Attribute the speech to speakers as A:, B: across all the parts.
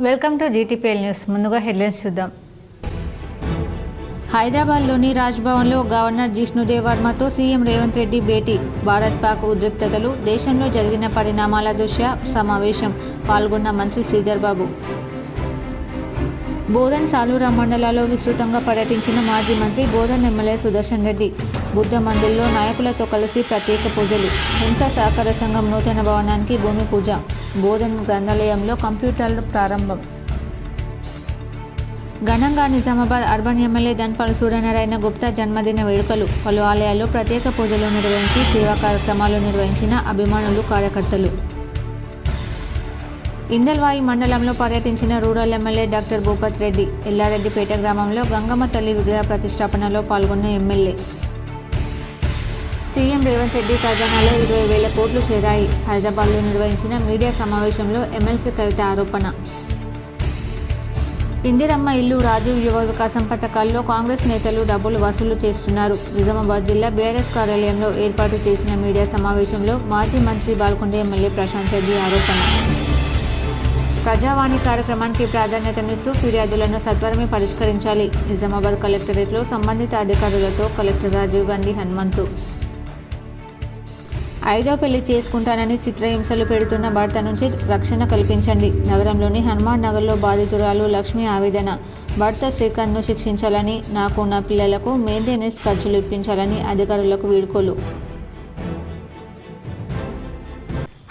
A: Welcome to GTPL news. ముందుగా headlines చూద్దాం.
B: హైదరాబాద్లోని రాజ్భవన్లో గవర్నర్ జిష్ణుదేవ్ వర్మతో సీఎం రేవంత్ రెడ్డి భేటీ. భారత్ పాక్ ఉద్రిక్తతలు, దేశంలో జరిగిన పరిణామాల దృష్ట్యా సమావేశం. పాల్గొన్న మంత్రి శ్రీధర్ బాబు. బోధన్ సాలూరా మండలాల్లో విస్తృతంగా పర్యటించిన మాజీ మంత్రి బోధన్ ఎమ్మెల్యే సుదర్శన్ రెడ్డి. బుద్ధ మందిర్లో నాయకులతో కలిసి ప్రత్యేక పూజలు. హింస సహకార సంఘం నూతన భవనానికి భూమి పూజ. బోధన్ గ్రంథాలయంలో కంప్యూటర్లు ప్రారంభం. ఘనంగా నిజామాబాద్ అర్బన్ ఎమ్మెల్యే ధన్పాల్ సూర్యనారాయణ గుప్తా జన్మదిన వేడుకలు. పలు ఆలయాల్లో ప్రత్యేక పూజలు నిర్వహించి సేవా కార్యక్రమాలు నిర్వహించిన అభిమానులు, కార్యకర్తలు. ఇందల్వాయి మండలంలో పర్యటించిన rural MLA doctor Bhupath Reddy. Yellareddypet గ్రామంలో గంగమ్మ తల్లి విగ్రహ ప్రతిష్టాపనలో పాల్గొన్న ఎమ్మెల్యే. సీఎం రేవంత్ రెడ్డి ఖజానాలో 20,000 కోట్లు చేరాయి. హైదరాబాద్లో నిర్వహించిన మీడియా సమావేశంలో ఎమ్మెల్సీ కవిత ఆరోపణ. ఇందిరమ్మ ఇల్లు, రాజీవ్ యువ వికాసం పథకాల్లో కాంగ్రెస్ నేతలు డబ్బులు వసూలు చేస్తున్నారు. నిజామాబాద్ జిల్లా బీఆర్ఎస్ కార్యాలయంలో ఏర్పాటు చేసిన మీడియా సమావేశంలో మాజీ మంత్రి బాల్కొండ ఎమ్మెల్యే ప్రశాంత్ రెడ్డి ఆరోపణ. ప్రజావాణి కార్యక్రమానికి ప్రాధాన్యతనిస్తూ ఫిర్యాదులను సత్వరమే పరిష్కరించాలి. నిజామాబాద్ కలెక్టరేట్లో సంబంధిత అధికారులతో కలెక్టర్ రాజీవ్ గాంధీ హనుమంతు. 5వ పెళ్లి చేసుకుంటానని చిత్రహింసలు పెడుతున్న భర్త నుంచి రక్షణ కల్పించండి. నగరంలోని హనుమాన్ నగర్లో బాధితురాలు లక్ష్మి ఆవేదన. భర్త శ్రీకాంత్ను శిక్షించాలని, నాకు నా పిల్లలకు మెయింటెనెన్స్ ఖర్చులు ఇప్పించాలని అధికారులకు వీడ్కోలు.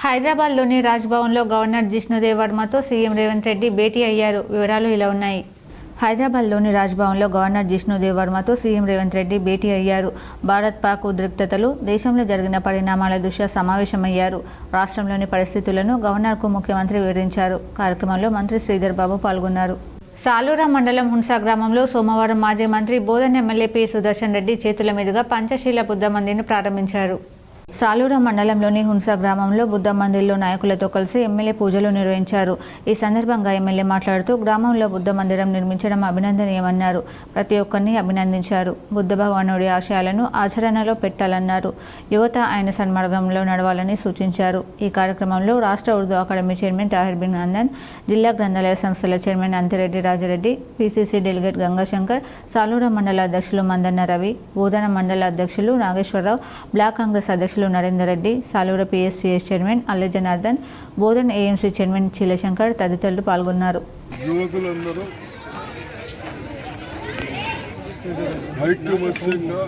A: హైదరాబాద్లోని రాజ్భవన్లో గవర్నర్ జిష్ణుదేవ్ వర్మతో సీఎం రేవంత్ రెడ్డి భేటీ అయ్యారు. వివరాలు ఇలా ఉన్నాయి. హైదరాబాద్లోని రాజ్భవన్లో గవర్నర్ జిష్ణుదేవ్ వర్మతో సీఎం రేవంత్ రెడ్డి భేటీ అయ్యారు. భారత్ పాక్ ఉద్రిక్తతలు, దేశంలో జరిగిన పరిణామాల దృష్ట్యా సమావేశమయ్యారు. రాష్ట్రంలోని పరిస్థితులను గవర్నర్కు ముఖ్యమంత్రి వివరించారు. కార్యక్రమంలో మంత్రి శ్రీధర్ బాబు పాల్గొన్నారు. సాలూరా మండలం హున్సా గ్రామంలో సోమవారం మాజీ మంత్రి బోధన్ ఎమ్మెల్యే పి సుదర్శన్ రెడ్డి చేతుల మీదుగా పంచశీల బుద్ధ మందిర్ను ప్రారంభించారు. సాలూరా మండలంలోని హున్సా గ్రామంలో బుద్ధ మందిర్లో నాయకులతో కలిసి ఎమ్మెల్యే పూజలు నిర్వహించారు. ఈ సందర్భంగా ఎమ్మెల్యే మాట్లాడుతూ గ్రామంలో బుద్ధ మందిరం నిర్మించడం అభినందనీయమన్నారు. ప్రతి ఒక్కరిని అభినందించారు. బుద్ధ భగవానుడి ఆశయాలను ఆచరణలో పెట్టాలన్నారు. యువత ఆయన సన్మార్గంలో నడవాలని సూచించారు. ఈ కార్యక్రమంలో రాష్ట్ర ఉర్దూ అకాడమీ చైర్మన్ తాహిర్ బిన్ నందన్, జిల్లా గ్రంథాలయ సంస్థల chairman Anthireddy Rajareddy, PCC delegate Gangashankar, Salura మండల అధ్యక్షులు మందన్న రవి, బోధన మండల అధ్యక్షులు నాగేశ్వరరావు, బ్లాక్ కాంగ్రెస్ అధ్యక్షులు Narender Reddy, Salura PSCS chairman Alle Janardhan, Bodhan AMC chairman Cheelashankar తదితరులు పాల్గొన్నారు.
C: యువకులందరూ ఐక్యమత్యంగా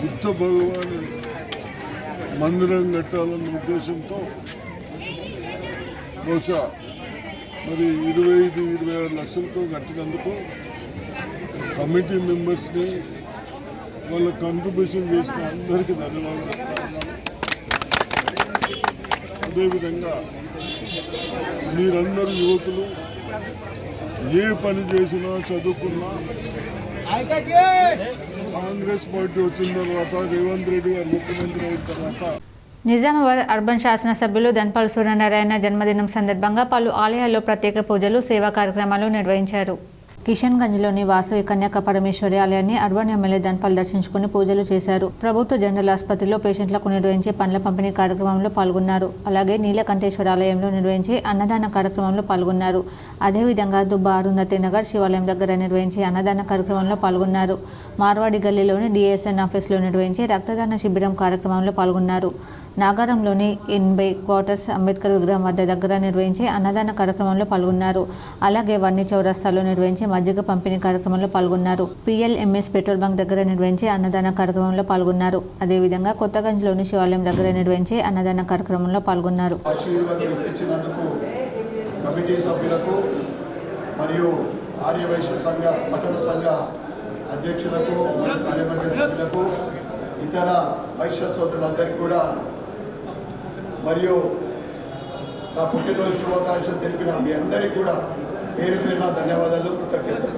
C: బుద్ధ భగవాన్ మందిరం కట్టాలన్న ఉద్దేశంతో బహుశా మరి 25-26 లక్షలతో కట్టినందుకు కమిటీ మెంబర్స్ని, వాళ్ళ కంట్రిబ్యూషన్ చేసిన అందరికీ ధన్యవాదాలు. అదేవిధంగా మీరందరూ యువకులు ఏ పని చేసినా, చదువుకున్నా, కాంగ్రెస్ పార్టీ వచ్చిన తర్వాత, రేవంత్ రెడ్డి గారు ముఖ్యమంత్రి అయిన తర్వాత
A: నిజామాబాద్ అర్బన్ శాసనసభ్యులు ధన్పాల్ సూర్యనారాయణ జన్మదినం సందర్భంగా పలు ఆలయాల్లో ప్రత్యేక పూజలు, సేవా కార్యక్రమాలు నిర్వహించారు.
B: కిషన్గంజ్లోని వాసవి కన్యక పరమేశ్వరి ఆలయాన్ని అర్బన్ ఎమ్మెల్యే ధన్పాల్ దర్శించుకుని పూజలు చేశారు. ప్రభుత్వ జనరల్ ఆసుపత్రిలో పేషెంట్లకు నిర్వహించే పండ్ల పంపిణీ కార్యక్రమంలో పాల్గొన్నారు. అలాగే నీలకంఠేశ్వర ఆలయంలో నిర్వహించే అన్నదాన కార్యక్రమంలో పాల్గొన్నారు. అదేవిధంగా దుబ్బ అరుంధతి నగర్ శివాలయం దగ్గర నిర్వహించే అన్నదాన కార్యక్రమంలో పాల్గొన్నారు. మార్వాడి గల్లీలోని డిఎస్ఎన్ ఆఫీసులో నిర్వహించే రక్తదాన శిబిరం కార్యక్రమంలో పాల్గొన్నారు. నాగారంలోని 80 క్వార్టర్స్ అంబేద్కర్ విగ్రహం వద్ద దగ్గర నిర్వహించే అన్నదాన కార్యక్రమంలో పాల్గొన్నారు. అలాగే వన్ని చౌరస్తాలో నిర్వహించే మజ్జిగ పంపిణీ కార్యక్రమంలో పాల్గొన్నారు. పిఎల్ఎంఎస్ పెట్రోల్ బంక్ దగ్గర నిర్వహించే అన్నదాన కార్యక్రమంలో పాల్గొన్నారు. అదేవిధంగా కొత్తగంజ్లోని శివాలయం దగ్గర నిర్వహించే అన్నదాన కార్యక్రమంలో పాల్గొన్నారు.
D: కమిటీ సభ్యులకు మరియు ఆర్యవైశ్య సంఘ పట్టణ సంఘ అధ్యక్షులకు మరియు కార్యవర్గ సభ్యులకు, ఇతర వైశ్య సోదరులందరికీ కూడా మరియు నా పుట్టినరోజు శుభాకాంక్షలు తెలిపిన మీ అందరికీ కూడా పేరు పేరున ధన్యవాదాలు, కృతజ్ఞతలు.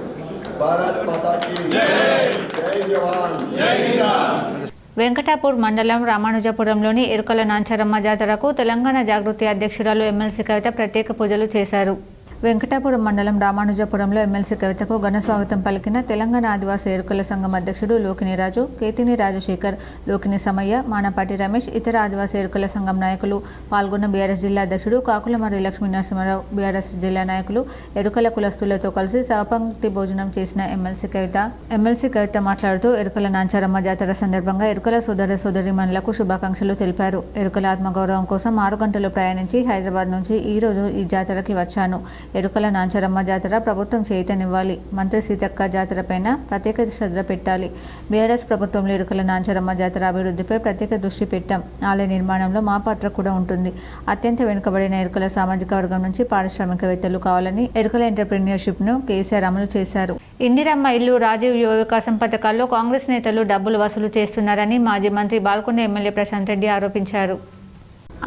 D: భారత్ మాతాకి జై జవాన్ జై కిసాన్.
A: వెంకటాపూర్ మండలం రామానుజపురంలోని ఎరుకల నాంచారమ్మ జాతరకు తెలంగాణ జాగృతి అధ్యక్షురాలు ఎమ్మెల్సీ కవిత ప్రత్యేక పూజలు చేశారు.
B: వెంకటాపురం మండలం రామానుజపురంలో ఎమ్మెల్సీ కవితకు ఘన స్వాగతం పలికిన తెలంగాణ ఆదివాసీ ఎరుకల సంఘం అధ్యక్షుడు లోకిని రాజు, కేతిని రాజశేఖర్, లోకిని సమయ్య, మానపాటి రమేష్, ఇతర ఆదివాసీ ఎరుకల సంఘం నాయకులు పాల్గొన్న బీఆర్ఎస్ జిల్లా అధ్యక్షుడు కాకులమర్రి లక్ష్మీ నరసింహారావు, బీఆర్ఎస్ జిల్లా నాయకులు, ఎరుకల కులస్తులతో కలిసి సహపంక్తి భోజనం చేసిన ఎమ్మెల్సీ కవిత మాట్లాడుతూ ఎరుకల నాంచారమ్మ జాతర సందర్భంగా ఎరుకల సోదరీమణులకు శుభాకాంక్షలు తెలిపారు. ఎరుకల ఆత్మగౌరవం కోసం 6 గంటలు ప్రయాణించి హైదరాబాద్ నుంచి ఈ రోజు ఈ జాతరకి వచ్చాను. ఎరుకల నాంచారమ్మ జాతర ప్రభుత్వం చేయితనివ్వాలి. మంత్రి సీతక్క జాతర పైన ప్రత్యేక శ్రద్ధ పెట్టాలి. బీఆర్ఎస్ ప్రభుత్వంలో ఎరుకల నాంచారమ్మ జాతర అభివృద్ధిపై ప్రత్యేక దృష్టి పెట్టాం. ఆలయ నిర్మాణంలో మా పాత్ర కూడా ఉంటుంది. అత్యంత వెనుకబడిన ఎరుకల సామాజిక వర్గం నుంచి పారిశ్రామికవేత్తలు కావాలని ఎరుకల ఎంటర్ప్రెన్యూర్షిప్ను కేసీఆర్ అమలు చేశారు.
A: ఇందిరమ్మ ఇల్లు, రాజీవ్ యువ వికాసం పథకాల్లో కాంగ్రెస్ నేతలు డబ్బులు వసూలు చేస్తున్నారని మాజీ మంత్రి బాల్కొండ ఎమ్మెల్యే ప్రశాంత్ రెడ్డి ఆరోపించారు.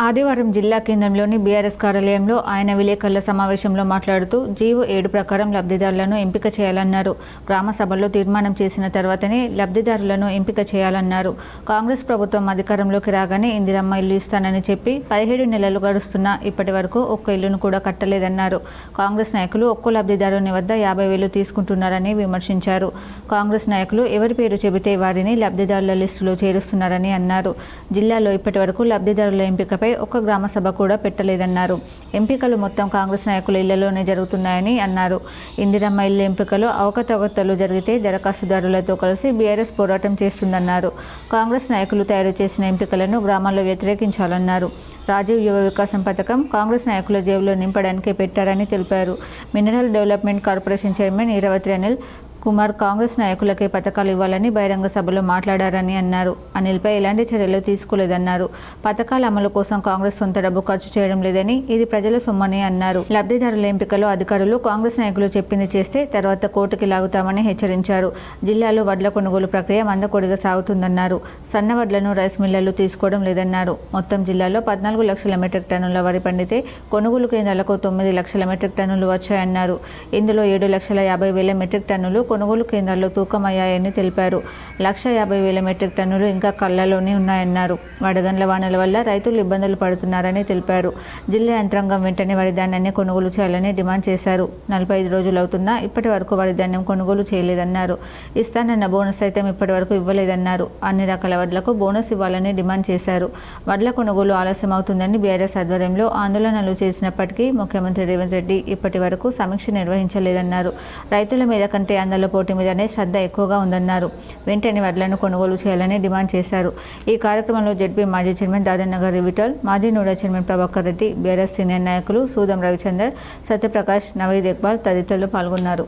A: ఆదివారం జిల్లా కేంద్రంలోని బీఆర్ఎస్ కార్యాలయంలో ఆయన విలేకరుల సమావేశంలో మాట్లాడుతూ జీవో 7 ప్రకారం లబ్ధిదారులను ఎంపిక చేయాలన్నారు. గ్రామ సభల్లో తీర్మానం చేసిన తర్వాతనే లబ్ధిదారులను ఎంపిక చేయాలన్నారు. కాంగ్రెస్ ప్రభుత్వం అధికారంలోకి రాగానే ఇందిరమ్మ ఇల్లు ఇస్తానని చెప్పి 17 నెలలు గడుస్తున్నా ఇప్పటి వరకు ఒక్క ఇల్లును కూడా కట్టలేదన్నారు. కాంగ్రెస్ నాయకులు ఒక్కో లబ్ధిదారుని వద్ద 50,000 తీసుకుంటున్నారని విమర్శించారు. కాంగ్రెస్ నాయకులు ఎవరి పేరు చెబితే వారిని లబ్ధిదారుల లిస్టులో చేరుస్తున్నారని అన్నారు. జిల్లాలో ఇప్పటి వరకు లబ్ధిదారుల ఎంపిక ఒక్క గ్రామ సభ కూడా పెట్టలేదన్నారు. ఎంపికలు మొత్తం కాంగ్రెస్ నాయకుల ఇళ్లలోనే జరుగుతున్నాయని అన్నారు. ఇందిరమ్మ ఇల్లు ఎంపికలో అవకతవకలు జరిగితే దరఖాస్తుదారులతో కలిసి బీఆర్ఎస్ పోరాటం చేస్తుందన్నారు. కాంగ్రెస్ నాయకులు తయారు చేసిన ఎంపికలను గ్రామాల్లో వ్యతిరేకించాలన్నారు. రాజీవ్ యువ వికాసం పథకం కాంగ్రెస్ నాయకుల జేబులో నింపడానికే పెట్టారని తెలిపారు. Mineral development corporation chairman Eravathi Anil Kumar Congress నాయకులకే పథకాలు ఇవ్వాలని బహిరంగ సభలో మాట్లాడారని అన్నారు. అనిల్పై ఎలాంటి చర్యలు తీసుకోలేదన్నారు. పథకాల అమలు కోసం కాంగ్రెస్ సొంత డబ్బు ఖర్చు చేయడం లేదని, ఇది ప్రజల సొమ్మని అన్నారు. లబ్ధిదారుల ఎంపికలో అధికారులు కాంగ్రెస్ నాయకులు చెప్పింది చేస్తే తర్వాత కోర్టుకి లాగుతామని హెచ్చరించారు. జిల్లాలో వడ్ల కొనుగోలు ప్రక్రియ మందకొడిగా సాగుతుందన్నారు. సన్న వడ్లను రైస్ మిల్లర్లు తీసుకోవడం లేదన్నారు. మొత్తం జిల్లాలో 14 లక్షల మెట్రిక్ టన్నుల వరి పండితే కొనుగోలు కేంద్రాలకు 9 లక్షల మెట్రిక్ టన్నులు వచ్చాయన్నారు. ఇందులో 7,50,000 మెట్రిక్ టన్నులు కొనుగోలు కేంద్రాల్లో తూకమయ్యాయని తెలిపారు. 1,50,000 మెట్రిక్ టన్నులు ఇంకా కళ్ళలోనే ఉన్నాయన్నారు. వడగండ్ల వానల వల్ల రైతులు ఇబ్బందులు పడుతున్నారని తెలిపారు. జిల్లా యంత్రాంగం వెంటనే వరి ధాన్యాన్ని కొనుగోలు చేయాలని డిమాండ్ చేశారు. 45 రోజులవుతున్నా ఇప్పటి వరకు వరి ధాన్యం కొనుగోలు చేయలేదన్నారు. ఇస్తానన్న బోనస్ సైతం ఇప్పటి వరకు ఇవ్వలేదన్నారు. అన్ని రకాల వడ్లకు బోనస్ ఇవ్వాలని డిమాండ్ చేశారు. వడ్ల కొనుగోలు ఆలస్యం అవుతుందని బీఆర్ఎస్ ఆధ్వర్యంలో ఆందోళనలు చేసినప్పటికీ ముఖ్యమంత్రి రేవంత్ రెడ్డి ఇప్పటి వరకు సమీక్ష నిర్వహించలేదన్నారు. రైతుల మీద కంటే పోటీ మీదనే శ్రద్ధ ఎక్కువగా ఉందన్నారు. వెంటనే వడ్లను కొనుగోలు చేయాలని డిమాండ్ చేశారు. ఈ కార్యక్రమంలో జెడ్పీ మాజీ చైర్మన్ దాదన్నగారి విఠల్, మాజీ NUDA chairman Prabhakar Reddy, BRS senior నాయకులు సూదం రవిచందర్, సత్యప్రకాష్, నవీద్ ఇక్బాల్ తదితరులు పాల్గొన్నారు.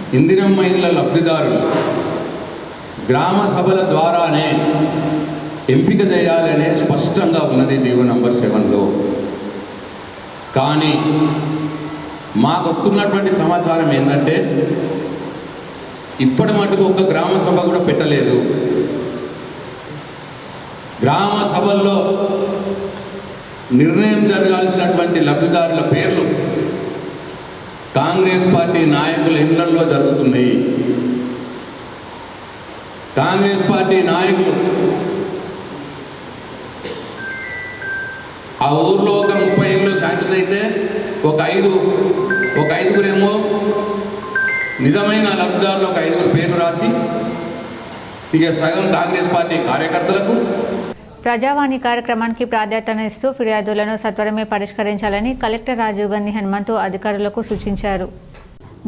E: ఇందిరమ్మ ఇళ్ళ లబ్ధిదారులు గ్రామ సభల ద్వారానే ఎంపిక చేయాలనే స్పష్టంగా ఉన్నది జీవో నంబర్ 7లో. కానీ మాకు వస్తున్నటువంటి సమాచారం ఏంటంటే ఇప్పటి మటుకు ఒక్క గ్రామ సభ కూడా పెట్టలేదు. గ్రామ సభల్లో నిర్ణయం జరగాల్సినటువంటి లబ్ధిదారుల పేర్లు కాంగ్రెస్ పార్టీ నాయకుల ఇళ్లల్లో జరుగుతున్నాయి. కాంగ్రెస్ పార్టీ నాయకులు ఆ ఊర్లో ఒక 30 ఇళ్ళు శాంక్షన్ అయితే ఒక ఐదుగురేమో నిజమైన లబ్ధిదారులు ఒక 5 పేర్లు రాసి ఇక సగం కాంగ్రెస్ పార్టీ కార్యకర్తలకు.
A: ప్రజావాణి కార్యక్రమానికి ప్రాధాన్యతనిస్తూ ఫిర్యాదులను సత్వరమే పరిష్కరించాలని కలెక్టర్ రాజీవ్ గాంధీ హనుమంతు అధికారులకు సూచించారు.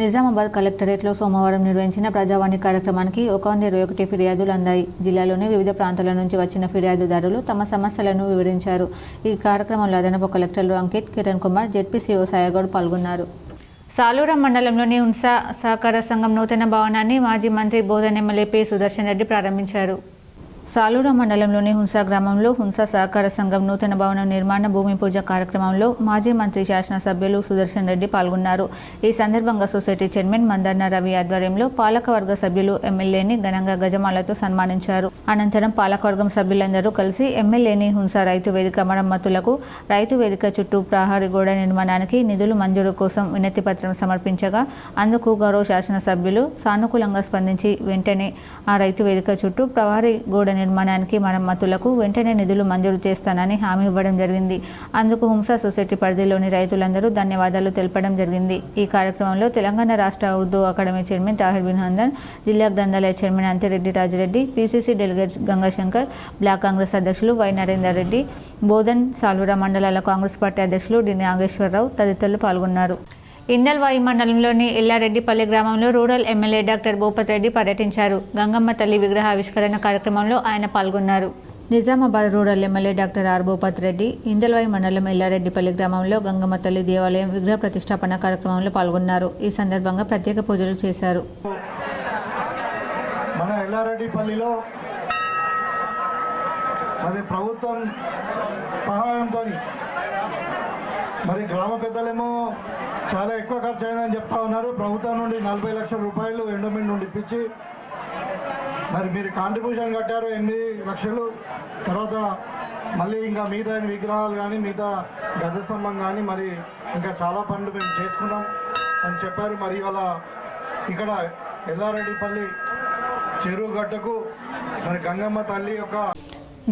B: నిజామాబాద్ కలెక్టరేట్లో సోమవారం నిర్వహించిన ప్రజావాణి కార్యక్రమానికి 121 ఫిర్యాదులు అందాయి. జిల్లాలోని వివిధ ప్రాంతాల నుంచి వచ్చిన ఫిర్యాదుదారులు తమ సమస్యలను వివరించారు. ఈ కార్యక్రమంలో అదనపు కలెక్టర్లు అంకిత్, కిరణ్ కుమార్, జెడ్పీసీఓ సాయగౌడ్ పాల్గొన్నారు.
A: సాలూరం మండలంలోని హుంసా సహకార సంఘం నూతన భవనాన్ని మాజీ మంత్రి బోధన్ ఎమ్మెల్యే పి సుదర్శన్ రెడ్డి ప్రారంభించారు. సాలూరం మండలంలోని హుంసా గ్రామంలో హుంసా సహకార సంఘం నూతన భవనం నిర్మాణ భూమి పూజ కార్యక్రమంలో మాజీ మంత్రి శాసనసభ్యులు సుదర్శన్ రెడ్డి పాల్గొన్నారు. ఈ సందర్భంగా సొసైటీ చైర్మన్ మందన్న రవి ఆధ్వర్యంలో పాలకవర్గ సభ్యులు ఎమ్మెల్యేని ఘనంగా గజమాలతో సన్మానించారు. అనంతరం పాలకవర్గం సభ్యులందరూ కలిసి ఎమ్మెల్యేని హుంసా రైతు వేదిక మరమ్మతులకు, రైతు వేదిక చుట్టూ ప్రహరీ గోడ నిర్మాణానికి నిధులు మంజూరు కోసం వినతి పత్రం సమర్పించగా అందుకు గౌరవ శాసనసభ్యులు సానుకూలంగా స్పందించి వెంటనే ఆ రైతు వేదిక చుట్టూ ప్రహరీ గోడ నిర్మాణానికి మరమ్మతులకు వెంటనే నిధులు మంజూరు చేస్తానని హామీ ఇవ్వడం జరిగింది. అందుకు హుంసా సొసైటీ పరిధిలోని రైతులందరూ ధన్యవాదాలు తెలపడం జరిగింది. ఈ కార్యక్రమంలో తెలంగాణ రాష్ట్ర ఉర్దూ అకాడమీ చైర్మన్ తాహిర్ బిన్ హందన్, జిల్లా గ్రంథాలయ chairman Antireddy Rajireddy, PCC delegate Gangashankar, block Congress అధ్యక్షులు వై నరేందర్ రెడ్డి, బోధన్, సాలూరా మండలాల కాంగ్రెస్ పార్టీ అధ్యక్షులు డి నాగేశ్వరరావు తదితరులు పాల్గొన్నారు. ఇందల్వాయి మండలంలోని ఎల్లారెడ్డిపల్లి గ్రామంలో rural MLA doctor Bhupath Reddy పర్యటించారు. గంగమ్మ తల్లి విగ్రహ ఆవిష్కరణ కార్యక్రమంలో ఆయన పాల్గొన్నారు. Nizamabad rural MLA doctor R Bhupath Reddy Indalwai మండలం ఎల్లారెడ్డిపల్లి గ్రామంలో గంగమ్మ తల్లి దేవాలయం విగ్రహ ప్రతిష్టాపన కార్యక్రమంలో పాల్గొన్నారు. ఈ సందర్భంగా ప్రత్యేక పూజలు చేశారు.
F: మన ఎల్లారెడ్డిపల్లిలో మరి ప్రభుత్వం సహాయంతో మరి గ్రామ పెద్దలేమో చాలా ఎక్కువ ఖర్చు అయిందని చెప్తా ఉన్నారు. ప్రభుత్వం నుండి 40 లక్షల రూపాయలు ఎండోమెంట్ నుండి ఇప్పించి మరి మీరు కాంట్రిబ్యూషన్ కట్టారు 8 లక్షలు. తర్వాత మళ్ళీ ఇంకా మిగతా విగ్రహాలు కానీ మిగతా గజస్తంభం కానీ మరి ఇంకా చాలా పనులు మేము చేసుకున్నాం అని చెప్పారు. మరి ఇవాళ ఇక్కడ ఎల్లారెడ్డిపల్లి చెరువు గట్టుకు మరి గంగమ్మ తల్లి యొక్క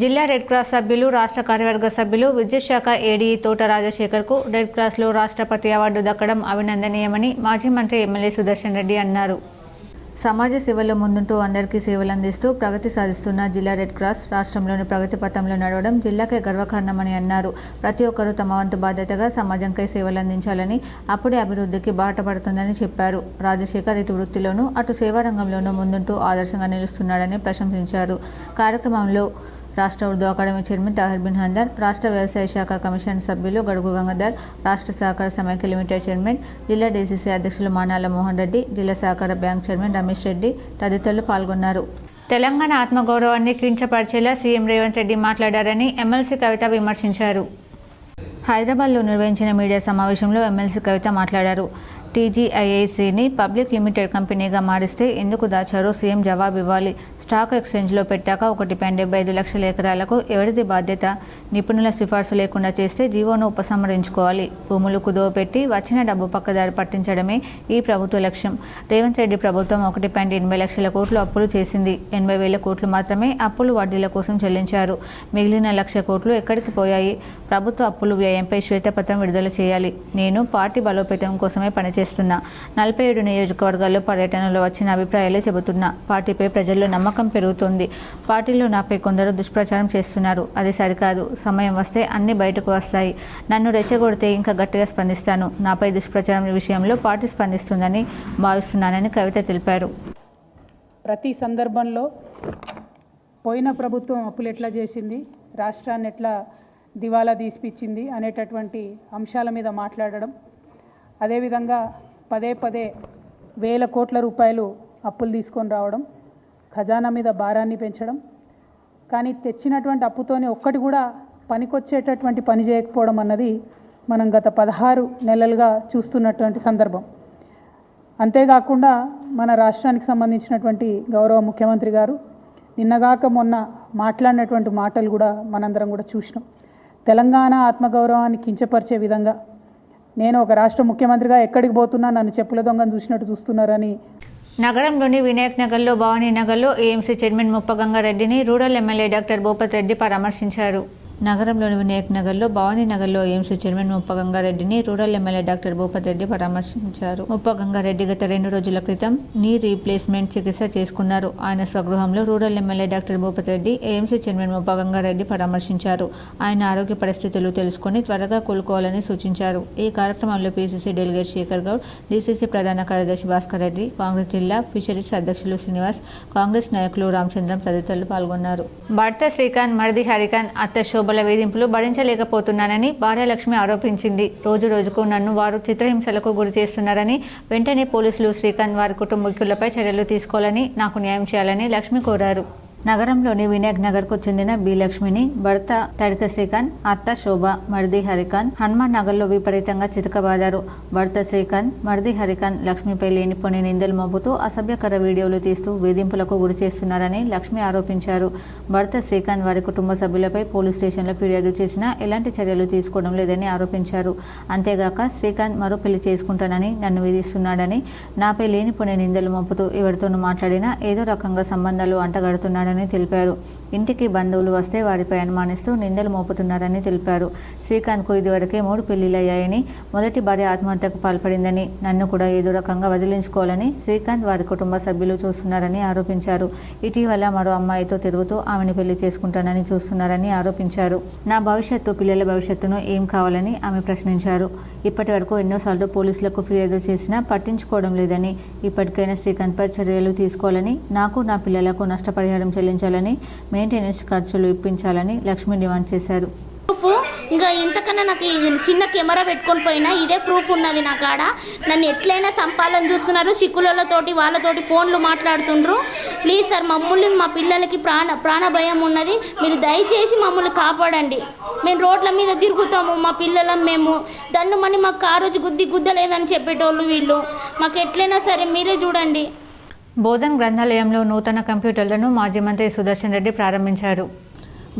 A: జిల్లా రెడ్ క్రాస్ సభ్యులు, రాష్ట్ర కార్యవర్గ సభ్యులు, విద్యుత్ శాఖ ఏడీఈ తోట రాజశేఖర్కు రెడ్ క్రాస్లో రాష్ట్రపతి అవార్డు దక్కడం అభినందనీయమని మాజీ మంత్రి ఎమ్మెల్యే సుదర్శన్ రెడ్డి అన్నారు. సమాజ సేవలో ముందుంటూ అందరికీ సేవలు అందిస్తూ ప్రగతి సాధిస్తున్న జిల్లా రెడ్ క్రాస్ రాష్ట్రంలోని ప్రగతి పథంలో నడవడం జిల్లాకే గర్వకారణమని అన్నారు. ప్రతి ఒక్కరూ తమ వంతు బాధ్యతగా సమాజంకై సేవలు అందించాలని, అప్పుడే అభివృద్ధికి బాటపడుతుందని చెప్పారు. రాజశేఖర్ ఇటు వృత్తిలోనూ అటు సేవా రంగంలోనూ ముందుంటూ ఆదర్శంగా నిలుస్తున్నాడని ప్రశంసించారు. కార్యక్రమంలో రాష్ట్ర ఉర్దూ అకాడమీ చైర్మన్ తాహిర్ బిన్ హందన్, రాష్ట్ర వ్యవసాయ శాఖ కమిషన్ సభ్యులు గడుగు గంగాధర్, రాష్ట్ర సహకార సమైక్య లిమిటెడ్ చైర్మన్, జిల్లా డీసీసీ అధ్యక్షులు మానాల మోహన్ రెడ్డి, జిల్లా సహకార బ్యాంక్ చైర్మన్ రమేష్ రెడ్డి తదితరులు పాల్గొన్నారు. తెలంగాణ ఆత్మగౌరవాన్ని కించపరిచేలా సీఎం రేవంత్ రెడ్డి మాట్లాడారని ఎమ్మెల్సీ కవిత విమర్శించారు. హైదరాబాద్లో నిర్వహించిన మీడియా సమావేశంలో ఎమ్మెల్సీ కవిత మాట్లాడారు. టీజీఐఐసీని పబ్లిక్ లిమిటెడ్ కంపెనీగా మారిస్తే ఎందుకు దాచారో సీఎం జవాబు ఇవ్వాలి. స్టాక్ ఎక్స్చేంజ్లో పెట్టాక 1.75 లక్షల ఎకరాలకు ఎవరిది బాధ్యత? నిపుణుల సిఫార్సు లేకుండా చేస్తే జీవోను ఉపసంహరించుకోవాలి. భూములు కుదవపెట్టి వచ్చిన డబ్బు పక్కదారి పట్టించడమే ఈ ప్రభుత్వ లక్ష్యం. రేవంత్ రెడ్డి ప్రభుత్వం 1.80 లక్షల కోట్లు అప్పులు చేసింది. 80,000 కోట్లు మాత్రమే అప్పులు వడ్డీల కోసం చెల్లించారు. మిగిలిన 1,00,000 కోట్లు ఎక్కడికి పోయాయి? ప్రభుత్వ అప్పులు వ్యయంపై శ్వేతపత్రం విడుదల చేయాలి. నేను పార్టీ బలోపేతం కోసమే పనిచేస్తున్నా. 47 నియోజకవర్గాల్లో పర్యటనలో వచ్చిన అభిప్రాయాలే చెబుతున్నా. పార్టీపై ప్రజల్లో నమ్మకం పెరుగుతుంది. పార్టీలో నాపై కొందరు దుష్ప్రచారం చేస్తున్నారు. అది సరికాదు. సమయం వస్తే అన్నీ బయటకు వస్తాయి. నన్ను రెచ్చగొడితే ఇంకా గట్టిగా స్పందిస్తాను. నాపై దుష్ప్రచారం విషయంలో పార్టీ స్పందిస్తుందని భావిస్తున్నానని కవిత తెలిపారు.
G: ప్రతి సందర్భంలో పోయిన ప్రభుత్వం అప్పులు ఎట్లా చేసింది, రాష్ట్రాన్ని ఎట్లా దివాలా తీసిపించింది అనేటటువంటి అంశాల మీద మాట్లాడడం, అదేవిధంగా పదే వేల కోట్ల రూపాయలు అప్పులు తీసుకొని రావడం, ఖజానా మీద భారాన్ని పెంచడం, కానీ తెచ్చినటువంటి అప్పుతోనే ఒక్కటి కూడా పనికొచ్చేటటువంటి పని చేయకపోవడం అన్నది మనం గత 16 నెలలుగా చూస్తున్నటువంటి సందర్భం. అంతేకాకుండా మన రాష్ట్రానికి సంబంధించినటువంటి గౌరవ ముఖ్యమంత్రి గారు నిన్నగాక మొన్న మాట్లాడినటువంటి మాటలు కూడా మనందరం కూడా చూసినాం. తెలంగాణ ఆత్మగౌరవాన్ని కించపరిచే విధంగా, నేను ఒక రాష్ట్ర ముఖ్యమంత్రిగా ఎక్కడికి పోతున్నా నన్ను చెప్పుల దొంగను చూసినట్టు చూస్తున్నారని.
A: నగరంలోని వినాయక్ నగర్లో, భవానీ నగర్లో ఏఎంసీ చైర్మన్ ముప్పగంగారెడ్డిని rural MLA doctor Bhupath Reddy పరామర్శించారు. నగరంలోని వినాయక్ నగర్లో, భవానీ నగర్లో ఏఎంసీ చైర్మన్ ముప్పగంగారెడ్డిని rural MLA doctor Bhupath Reddy పరామర్శించారు. ముప్పగంగారెడ్డి గత 2 రోజుల క్రితం నీ రీప్లేస్మెంట్ చికిత్స చేసుకున్నారు. ఆయన స్వగృహంలో rural MLA doctor Bhupath Reddy AMC chairman Muppagangareddy పరామర్శించారు. ఆయన ఆరోగ్య పరిస్థితులు తెలుసుకుని త్వరగా కోలుకోవాలని సూచించారు. ఈ కార్యక్రమంలో PCC delegate Shekhar Goud, DCC ప్రధాన కార్యదర్శి భాస్కర్ రెడ్డి, కాంగ్రెస్ జిల్లా ఫిషరీస్ అధ్యక్షులు శ్రీనివాస్, కాంగ్రెస్ నాయకులు రామచంద్రం తదితరులు పాల్గొన్నారు. భర్త శ్రీకాంత్, మరిది హరికాంత్ అత్త శోభ వేధింపులు భరించలేకపోతున్నానని భార్య లక్ష్మి ఆరోపించింది. రోజు రోజుకు నన్ను వారు చిత్రహింసలకు గురి చేస్తున్నారని, వెంటనే పోలీసులు శ్రీకాంత్ వారి కుటుంబీకులపై చర్యలు తీసుకోవాలని, నాకు న్యాయం చేయాలని లక్ష్మి కోరారు. నగరంలోని వినాయక్ నగర్కు చెందిన బి లక్ష్మిని భర్త తడిక శ్రీకాంత్, అత్త శోభ, మరిది హరికాంత్ హనుమాన్ నగర్లో విపరీతంగా చితకబాదారు. భర్త శ్రీకాంత్, మరిది హరికాంత్ లక్ష్మిపై లేనిపోని నిందలు మోపుతూ అసభ్యకర వీడియోలు తీస్తూ వేధింపులకు గురి చేస్తున్నారని లక్ష్మి ఆరోపించారు. భర్త శ్రీకాంత్ వారి కుటుంబ సభ్యులపై పోలీస్ స్టేషన్లో ఫిర్యాదు చేసినా ఎలాంటి చర్యలు తీసుకోవడం లేదని ఆరోపించారు. అంతేగాక శ్రీకాంత్ మరో పెళ్లి చేసుకుంటానని నన్ను వేధిస్తున్నాడని, నాపై లేనిపోని నిందలు మోపుతూ ఎవరితోనూ మాట్లాడినా ఏదో రకంగా సంబంధాలు అంటగడుతున్నాడని
B: చేస్తున్నారని తెలిపారు. ఇంటికి బంధువులు వస్తే వారిపై అనుమానిస్తూ నిందలు మోపుతున్నారని తెలిపారు. శ్రీకాంత్కు ఇదివరకే 3 పెళ్లిళ్లయ్యాయని, మొదటి భార్య ఆత్మహత్యకు పాల్పడిందని, నన్ను కూడా ఏదో రకంగా వదిలించుకోవాలని శ్రీకాంత్ వారి కుటుంబ సభ్యులు చూస్తున్నారని ఆరోపించారు. ఇటీవల మరో అమ్మాయితో తిరుగుతూ ఆమెను పెళ్లి చేసుకుంటానని చూస్తున్నారని ఆరోపించారు. నా భవిష్యత్తు, పిల్లల భవిష్యత్తును ఏం కావాలని ఆమె ప్రశ్నించారు. ఇప్పటి వరకు ఎన్నోసార్లు పోలీసులకు ఫిర్యాదు చేసినా పట్టించుకోవడం లేదని, ఇప్పటికైనా శ్రీకాంత్పై చర్యలు తీసుకోవాలని, నాకు నా పిల్లలకు నష్టపరిహారం చెల్లించాలని, మెయింటెనెన్స్ ఖర్చులు ఇప్పించాలని లక్ష్మి డిమాండ్ చేశారు.
H: ఇంకా ఇంతకన్నా నాకు చిన్న కెమెరా పెట్టుకొని పోయినా ఇదే ప్రూఫ్ ఉన్నది నా కాడ. నన్ను ఎట్లయినా సంపాలని చూస్తున్నారు. చిక్కులతోటి వాళ్ళతోటి ఫోన్లు మాట్లాడుతుండ్రు. ప్లీజ్ సార్, మమ్మల్ని మా పిల్లలకి ప్రాణ భయం ఉన్నది. మీరు దయచేసి మమ్మల్ని కాపాడండి. మేము రోడ్ల మీద తిరుగుతాము, మా పిల్లలం మేము. దన్నుమని మాకు ఆ రోజు గుద్దలేదని చెప్పేటోళ్ళు వీళ్ళు. మాకు ఎట్లయినా సరే మీరే చూడండి.
A: బోధన్ గ్రంథాలయంలో నూతన కంప్యూటర్లను మాజీ మంత్రి సుదర్శన్ రెడ్డి ప్రారంభించారు.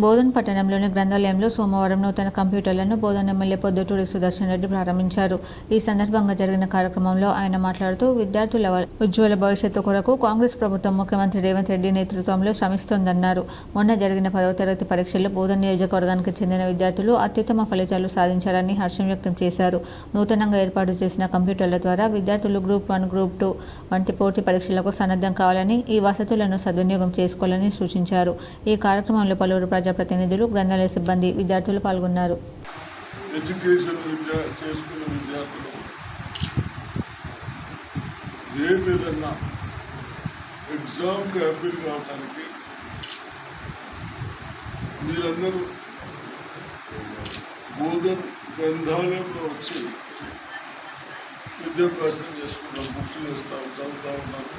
B: బోధన్ పట్టణంలోని గ్రంథాలయంలో సోమవారం నూతన కంప్యూటర్లను బోధన్ ఎమ్మెల్యే పొద్దుటూరి సుదర్శన్ రెడ్డి ప్రారంభించారు. ఈ సందర్భంగా జరిగిన కార్యక్రమంలో ఆయన మాట్లాడుతూ, విద్యార్థుల ఉజ్వల భవిష్యత్తు కొరకు కాంగ్రెస్ ప్రభుత్వం ముఖ్యమంత్రి రేవంత్ రెడ్డి నేతృత్వంలో శ్రమిస్తోందన్నారు. మొన్న జరిగిన 10వ తరగతి పరీక్షల్లో బోధన్ నియోజకవర్గానికి చెందిన విద్యార్థులు అత్యుత్తమ ఫలితాలు సాధించారని హర్షం వ్యక్తం చేశారు. నూతనంగా ఏర్పాటు చేసిన కంప్యూటర్ల ద్వారా విద్యార్థులు గ్రూప్ 1, గ్రూప్ 2 వంటి పోటీ పరీక్షలకు సన్నద్ధం కావాలని, ఈ వసతులను సద్వినియోగం చేసుకోవాలని సూచించారు. ఈ కార్యక్రమంలో పలువురు ప్రజాప్రతినిధులు, గ్రంథాలయ సిబ్బంది, విద్యార్థులు పాల్గొన్నారు.
C: ఎడ్యుకేషన్ చేసుకున్న విద్యార్థులు ఏదైనా ఎగ్జామ్కి అప్పీల్ కావడానికి మీరందరూ బోధన్ గ్రంథాలయంలో వచ్చి విద్యాభ్యాసం చేసుకున్నారు, బుక్స్ చదువుతూ ఉన్నారు.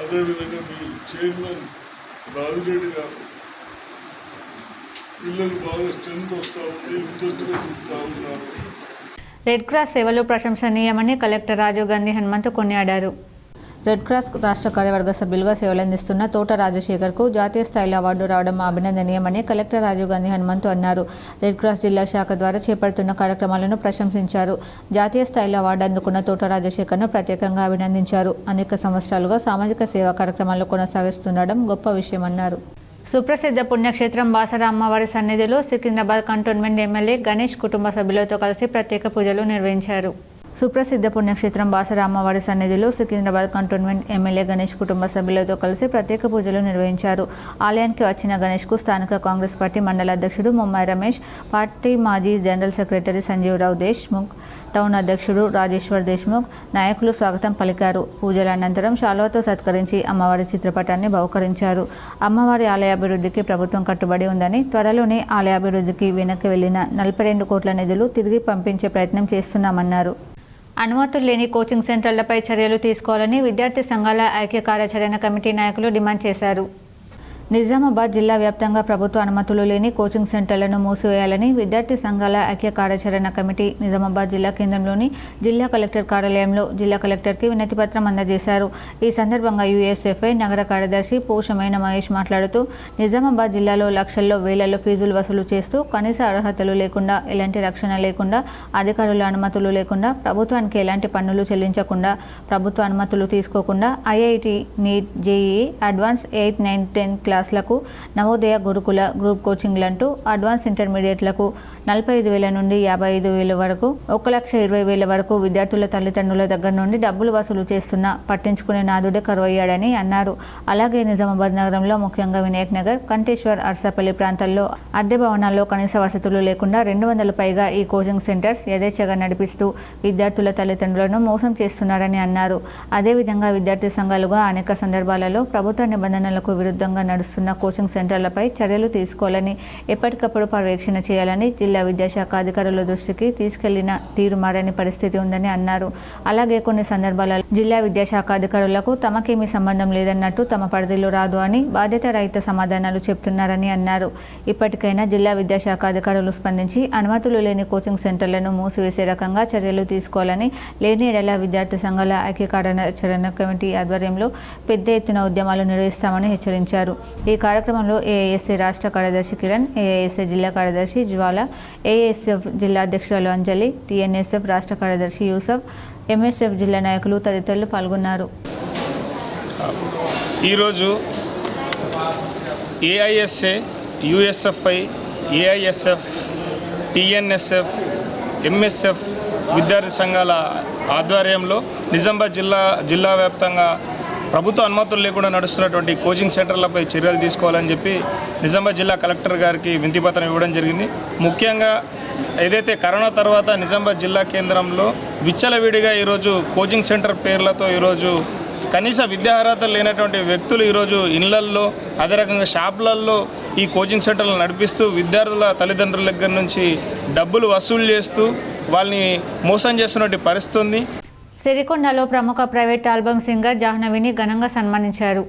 C: అదేవిధంగా మీ చైర్మన్ రాజిరెడ్డి గారు పిల్లలు బాగా స్ట్రెంత్ వస్తూ ఉంది, ఇంట్రెస్ట్గా చూస్తూ ఉన్నారు.
A: రెడ్ క్రాస్ సేవలు ప్రశంసనీయమని కలెక్టర్ రాజీవ్ గాంధీ హనుమంతు కొనియాడారు.
B: రెడ్ క్రాస్ రాష్ట్ర కార్యవర్గ సభ్యులుగా సేవలందిస్తున్న తోట రాజశేఖర్కు జాతీయ స్థాయిలో అవార్డు రావడం అభినందనీయమని కలెక్టర్ రాజీవ్ గాంధీ హనుమంతు అన్నారు. రెడ్ క్రాస్ జిల్లా శాఖ ద్వారా చేపడుతున్న కార్యక్రమాలను ప్రశంసించారు. జాతీయ స్థాయిలో అవార్డు అందుకున్న తోట రాజశేఖర్ను ప్రత్యేకంగా అభినందించారు. అనేక సంవత్సరాలుగా సామాజిక సేవా కార్యక్రమాలు కొనసాగిస్తుండడం గొప్ప విషయమన్నారు.
A: సుప్రసిద్ధ పుణ్యక్షేత్రం బాసర అమ్మవారి సన్నిధిలో సికింద్రాబాద్ కంటోన్మెంట్ ఎమ్మెల్యే గణేష్ కుటుంబ సభ్యులతో కలిసి ప్రత్యేక పూజలు నిర్వహించారు. సుప్రసిద్ధ పుణ్యక్షేత్రం బాసర అమ్మవారి సన్నిధిలో సికింద్రాబాద్ కంటోన్మెంట్ ఎమ్మెల్యే గణేష్ కుటుంబ సభ్యులతో కలిసి ప్రత్యేక పూజలు నిర్వహించారు. ఆలయానికి వచ్చిన గణేష్కు స్థానిక కాంగ్రెస్ పార్టీ మండల అధ్యక్షుడు ముమ్మాయి రమేష్, పార్టీ మాజీ general secretary Sanjeeva Rao Deshmukh, town అధ్యక్షుడు రాజేశ్వర్ దేశ్ముఖ్ నాయకులు స్వాగతం పలికారు. పూజల అనంతరం శాలువాతో సత్కరించి అమ్మవారి చిత్రపటాన్ని బహుకరించారు. అమ్మవారి ఆలయ అభివృద్ధికి ప్రభుత్వం కట్టుబడి ఉందని, త్వరలోనే ఆలయ అభివృద్ధికి వెనక్కి వెళ్లిన 42 కోట్ల నిధులు తిరిగి పంపించే ప్రయత్నం చేస్తున్నామన్నారు. అనుమతులు లేని కోచింగ్ సెంటర్లపై చర్యలు తీసుకోవాలని విద్యార్థి సంఘాల ఐక్య కార్యాచరణ కమిటీ నాయకులు డిమాండ్ చేశారు. నిజామాబాద్ జిల్లా వ్యాప్తంగా ప్రభుత్వ అనుమతులు లేని కోచింగ్ సెంటర్లను మూసివేయాలని విద్యార్థి సంఘాల ఐక్య కార్యాచరణ కమిటీ నిజామాబాద్ జిల్లా కేంద్రంలోని జిల్లా కలెక్టర్ కార్యాలయంలో జిల్లా కలెక్టర్కి వినతిపత్రం అందజేశారు. ఈ సందర్భంగా యుఎస్ఎఫ్ఐ నగర కార్యదర్శి పోషమైన మహేష్ మాట్లాడుతూ, నిజామాబాద్ జిల్లాలో లక్షల్లో వేలలో ఫీజులు వసూలు చేస్తూ కనీస అర్హతలు లేకుండా, ఎలాంటి రక్షణ లేకుండా, అధికారుల అనుమతులు లేకుండా, ప్రభుత్వానికి ఎలాంటి పన్నులు చెల్లించకుండా, ప్రభుత్వ అనుమతులు తీసుకోకుండా ఐఐటి, నీట్, జేఈఈ, అడ్వాన్స్ 8, 9, 10 క్లాసులకు, నవోదయ, గురుకుల, గ్రూప్ కోచింగ్లంటూ అడ్వాన్స్ ఇంటర్మీడియట్లకు 45,000 నుండి 55,000 వరకు, 1,20,000 వరకు విద్యార్థుల తల్లిదండ్రుల దగ్గర నుండి డబ్బులు వసూలు చేస్తున్నా పట్టించుకునే నాదుడే కరువయ్యాడని అన్నారు. అలాగే నిజామాబాద్ నగరంలో ముఖ్యంగా వినాయక్ నగర్, కంటేశ్వర్, అర్సాపల్లి ప్రాంతాల్లో అద్దె భవనాల్లో కనీస వసతులు లేకుండా 200 పైగా ఈ కోచింగ్ సెంటర్స్ యథేచ్ఛగా నడిపిస్తూ విద్యార్థుల తల్లిదండ్రులను మోసం చేస్తున్నారని అన్నారు. అదేవిధంగా విద్యార్థి సంఘాలుగా అనేక సందర్భాలలో ప్రభుత్వ నిబంధనలకు విరుద్ధంగా నడుస్తున్న కోచింగ్ సెంటర్లపై చర్యలు తీసుకోవాలని, ఎప్పటికప్పుడు పర్యవేక్షణ చేయాలని జిల్లా విద్యాశాఖ అధికారుల దృష్టికి తీసుకెళ్లిన తీరు మారని పరిస్థితి ఉందని అన్నారు. అలాగే కొన్ని సందర్భాలలో జిల్లా విద్యాశాఖ అధికారులకు తమకేమీ సంబంధం లేదన్నట్టు తమ పరిధిలో రాదు అని బాధ్యత రహిత సమాధానాలు చెప్తున్నారని అన్నారు. ఇప్పటికైనా జిల్లా విద్యాశాఖ అధికారులు స్పందించి అనుమతులు లేని కోచింగ్ సెంటర్లను మూసివేసే రకంగా చర్యలు తీసుకోవాలని, లేని ఎడల విద్యార్థి సంఘాల ఐక్య కార్యాచరణ కమిటీ ఆధ్వర్యంలో పెద్ద ఎత్తున ఉద్యమాలు నిర్వహిస్తామని హెచ్చరించారు. ఈ కార్యక్రమంలో ఏఐఎస్ఏ రాష్ట్ర కార్యదర్శి కిరణ్, ఏఐఎస్ఏ జిల్లా కార్యదర్శి జ్వాల, ఏఐఎస్ఎఫ్ జిల్లా అధ్యక్షురాలు అంజలి, టీఎన్ఎస్ఎఫ్ రాష్ట్ర కార్యదర్శి యూసఫ్, ఎంఎస్ఎఫ్ జిల్లా నాయకులు తదితరులు పాల్గొన్నారు.
I: ఈరోజు AISA, USFI, AISF, TNSF, MSF విద్యార్థి సంఘాల ఆధ్వర్యంలో నిజామాబాద్ జిల్లా వ్యాప్తంగా ప్రభుత్వ అనుమతులు లేకుండా నడుస్తున్నటువంటి కోచింగ్ సెంటర్లపై చర్యలు తీసుకోవాలని చెప్పి నిజామాబాద్ జిల్లా కలెక్టర్ గారికి వినతిపత్రం ఇవ్వడం జరిగింది. ముఖ్యంగా ఏదైతే కరోనా తర్వాత నిజామాబాద్ జిల్లా కేంద్రంలో విచ్చలవిడిగా ఈరోజు కోచింగ్ సెంటర్ పేర్లతో ఈరోజు కనీస విద్యార్హత లేనటువంటి వ్యక్తులు ఈరోజు ఇళ్లల్లో అదే రకంగా షాపులలో ఈ కోచింగ్ సెంటర్లు నడిపిస్తూ విద్యార్థుల తల్లిదండ్రుల దగ్గర నుంచి డబ్బులు వసూలు చేస్తూ వాళ్ళని మోసం చేస్తున్నటువంటి పరిస్థితి ఉంది.
A: సిరికొండలో ప్రముఖ ప్రైవేట్ ఆల్బమ్ సింగర్ జాహ్నవిని ఘనంగా సన్మానించారు.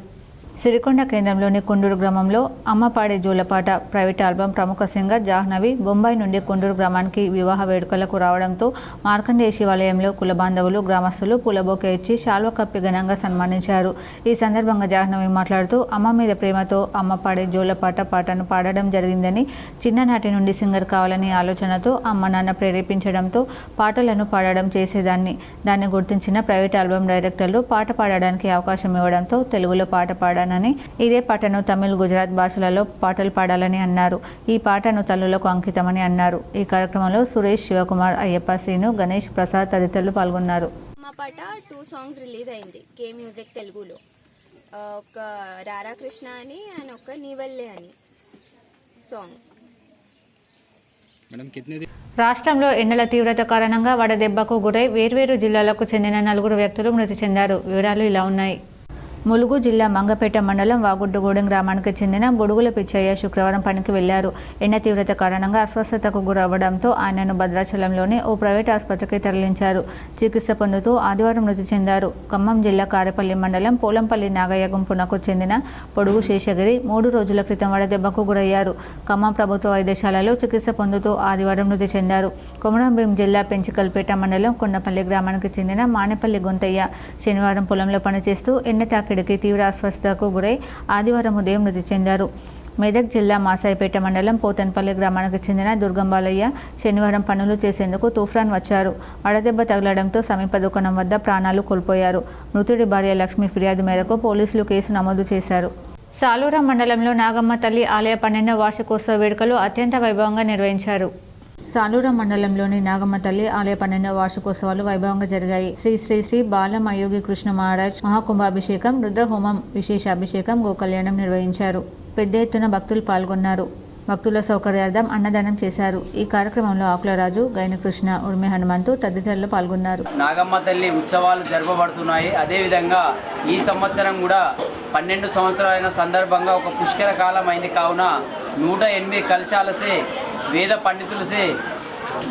A: సిరికొండ కేంద్రంలోని కుండూరు గ్రామంలో అమ్మపాడే జోలపాట ప్రైవేట్ ఆల్బమ్ ప్రముఖ సింగర్ జాహ్నవి బొంబాయి నుండి కుండూరు గ్రామానికి వివాహ వేడుకలకు రావడంతో మార్కండేయ శివాలయంలో కుల బాంధవులు గ్రామస్తులు పూలబొకే ఇచ్చి శాల్వ కప్పి ఘనంగా సన్మానించారు. ఈ సందర్భంగా జాహ్నవి మాట్లాడుతూ అమ్మ మీద ప్రేమతో అమ్మపాడే జోలపాట పాటను పాడడం జరిగిందని, చిన్ననాటి నుండి సింగర్ కావాలని ఆలోచనతో అమ్మ నాన్న ప్రేరేపించడంతో పాటలను పాడడం చేసేదాన్ని. దాన్ని గుర్తించిన ప్రైవేట్ ఆల్బమ్ డైరెక్టర్లు పాట పాడడానికి అవకాశం ఇవ్వడంతో తెలుగులో పాట పాడానని, ఇదే పాటను తమిళ్, గుజరాత్ భాషలలో పాటలు పాడాలని అన్నారు. ఈ పాటను తల్లులకు అంకితమని అన్నారు. ఈ కార్యక్రమంలో సురేష్, శివకుమార్, అయ్యప్ప, శ్రీను, గణేష్, ప్రసాద్ తదితరులు పాల్గొన్నారు.
J: మా పాట 2 సాంగ్స్ రిలీజ్ అయింది కే మ్యూజిక్ తెలుగులో. ఒక రారా కృష్ణ అని అండ్ ఒక నీవల్లే అని సాంగ్.
A: రాష్ట్రంలో ఎండల తీవ్రత కారణంగా వడదెబ్బకు గురై వేర్వేరు జిల్లాలకు చెందిన 4 వ్యక్తులు మృతి చెందారు. వివరాలు ఇలా ఉన్నాయి. ములుగు జిల్లా మంగపేట మండలం వాగుడ్డుగూడెం గ్రామానికి చెందిన బొడుగుల పిచ్చయ్య శుక్రవారం పనికి వెళ్లారు. ఎండ తీవ్రత కారణంగా అస్వస్థతకు గురవ్వడంతో ఆయనను భద్రాచలంలోని ఓ ప్రైవేట్ ఆసుపత్రికి తరలించారు. చికిత్స పొందుతూ ఆదివారం మృతి చెందారు. ఖమ్మం జిల్లా కారేపల్లి మండలం పోలంపల్లి నాగయ్య గుంపునకు చెందిన పొడుగు శేషగిరి 3 రోజుల క్రితం వడదెబ్బకు గురయ్యారు. ఖమ్మం ప్రభుత్వ వైద్యశాలలో చికిత్స పొందుతూ ఆదివారం మృతి చెందారు. కొమరంభీం జిల్లా పెంచికల్పేట మండలం కొండపల్లి గ్రామానికి చెందిన మానేపల్లి గొంతయ్య శనివారం పొలంలో పనిచేస్తూ ఎండ తాకిడికి తీవ్ర అస్వస్థతకు గురై ఆదివారం ఉదయం మృతి చెందారు. మెదక్ జిల్లా మాసాయిపేట మండలం పోతన్పల్లి గ్రామానికి చెందిన దుర్గంబాలయ్య శనివారం పనులు చేసేందుకు తూఫాన్ వచ్చారు. వడదెబ్బ తగలడంతో సమీప దుకాణం వద్ద ప్రాణాలు కోల్పోయారు. మృతుడి భార్య లక్ష్మి ఫిర్యాదు మేరకు పోలీసులు కేసు నమోదు చేశారు. సాలూరా మండలంలో నాగమ్మ తల్లి ఆలయ 12వ వార్షికోత్సవ వేడుకలు అత్యంత వైభవంగా నిర్వహించారు. సాలూరా మండలంలోని నాగమ్మ తల్లి ఆలయ 12వ వార్షికోత్సవాలు వైభవంగా జరిగాయి. శ్రీ శ్రీ శ్రీ బాలమయోగి కృష్ణ మహారాజ్ మహాకుంభాభిషేకం, రుద్రహోమం, విశేష అభిషేకం, గోకళ్యాణం నిర్వహించారు. పెద్ద ఎత్తున భక్తులు పాల్గొన్నారు. భక్తుల సౌకర్యార్థం అన్నదానం చేశారు. ఈ కార్యక్రమంలో ఆకులరాజు, గైనకృష్ణ, ఉర్మి హనుమంతు తదితరులు పాల్గొన్నారు.
K: నాగమ్మ తల్లి ఉత్సవాలు జరపబడుతున్నాయి. అదేవిధంగా ఈ సంవత్సరం కూడా 12 సంవత్సరాలైన సందర్భంగా ఒక పుష్కర కాలం అయింది. కావున 108 కలశాలసే వేద పండితులసే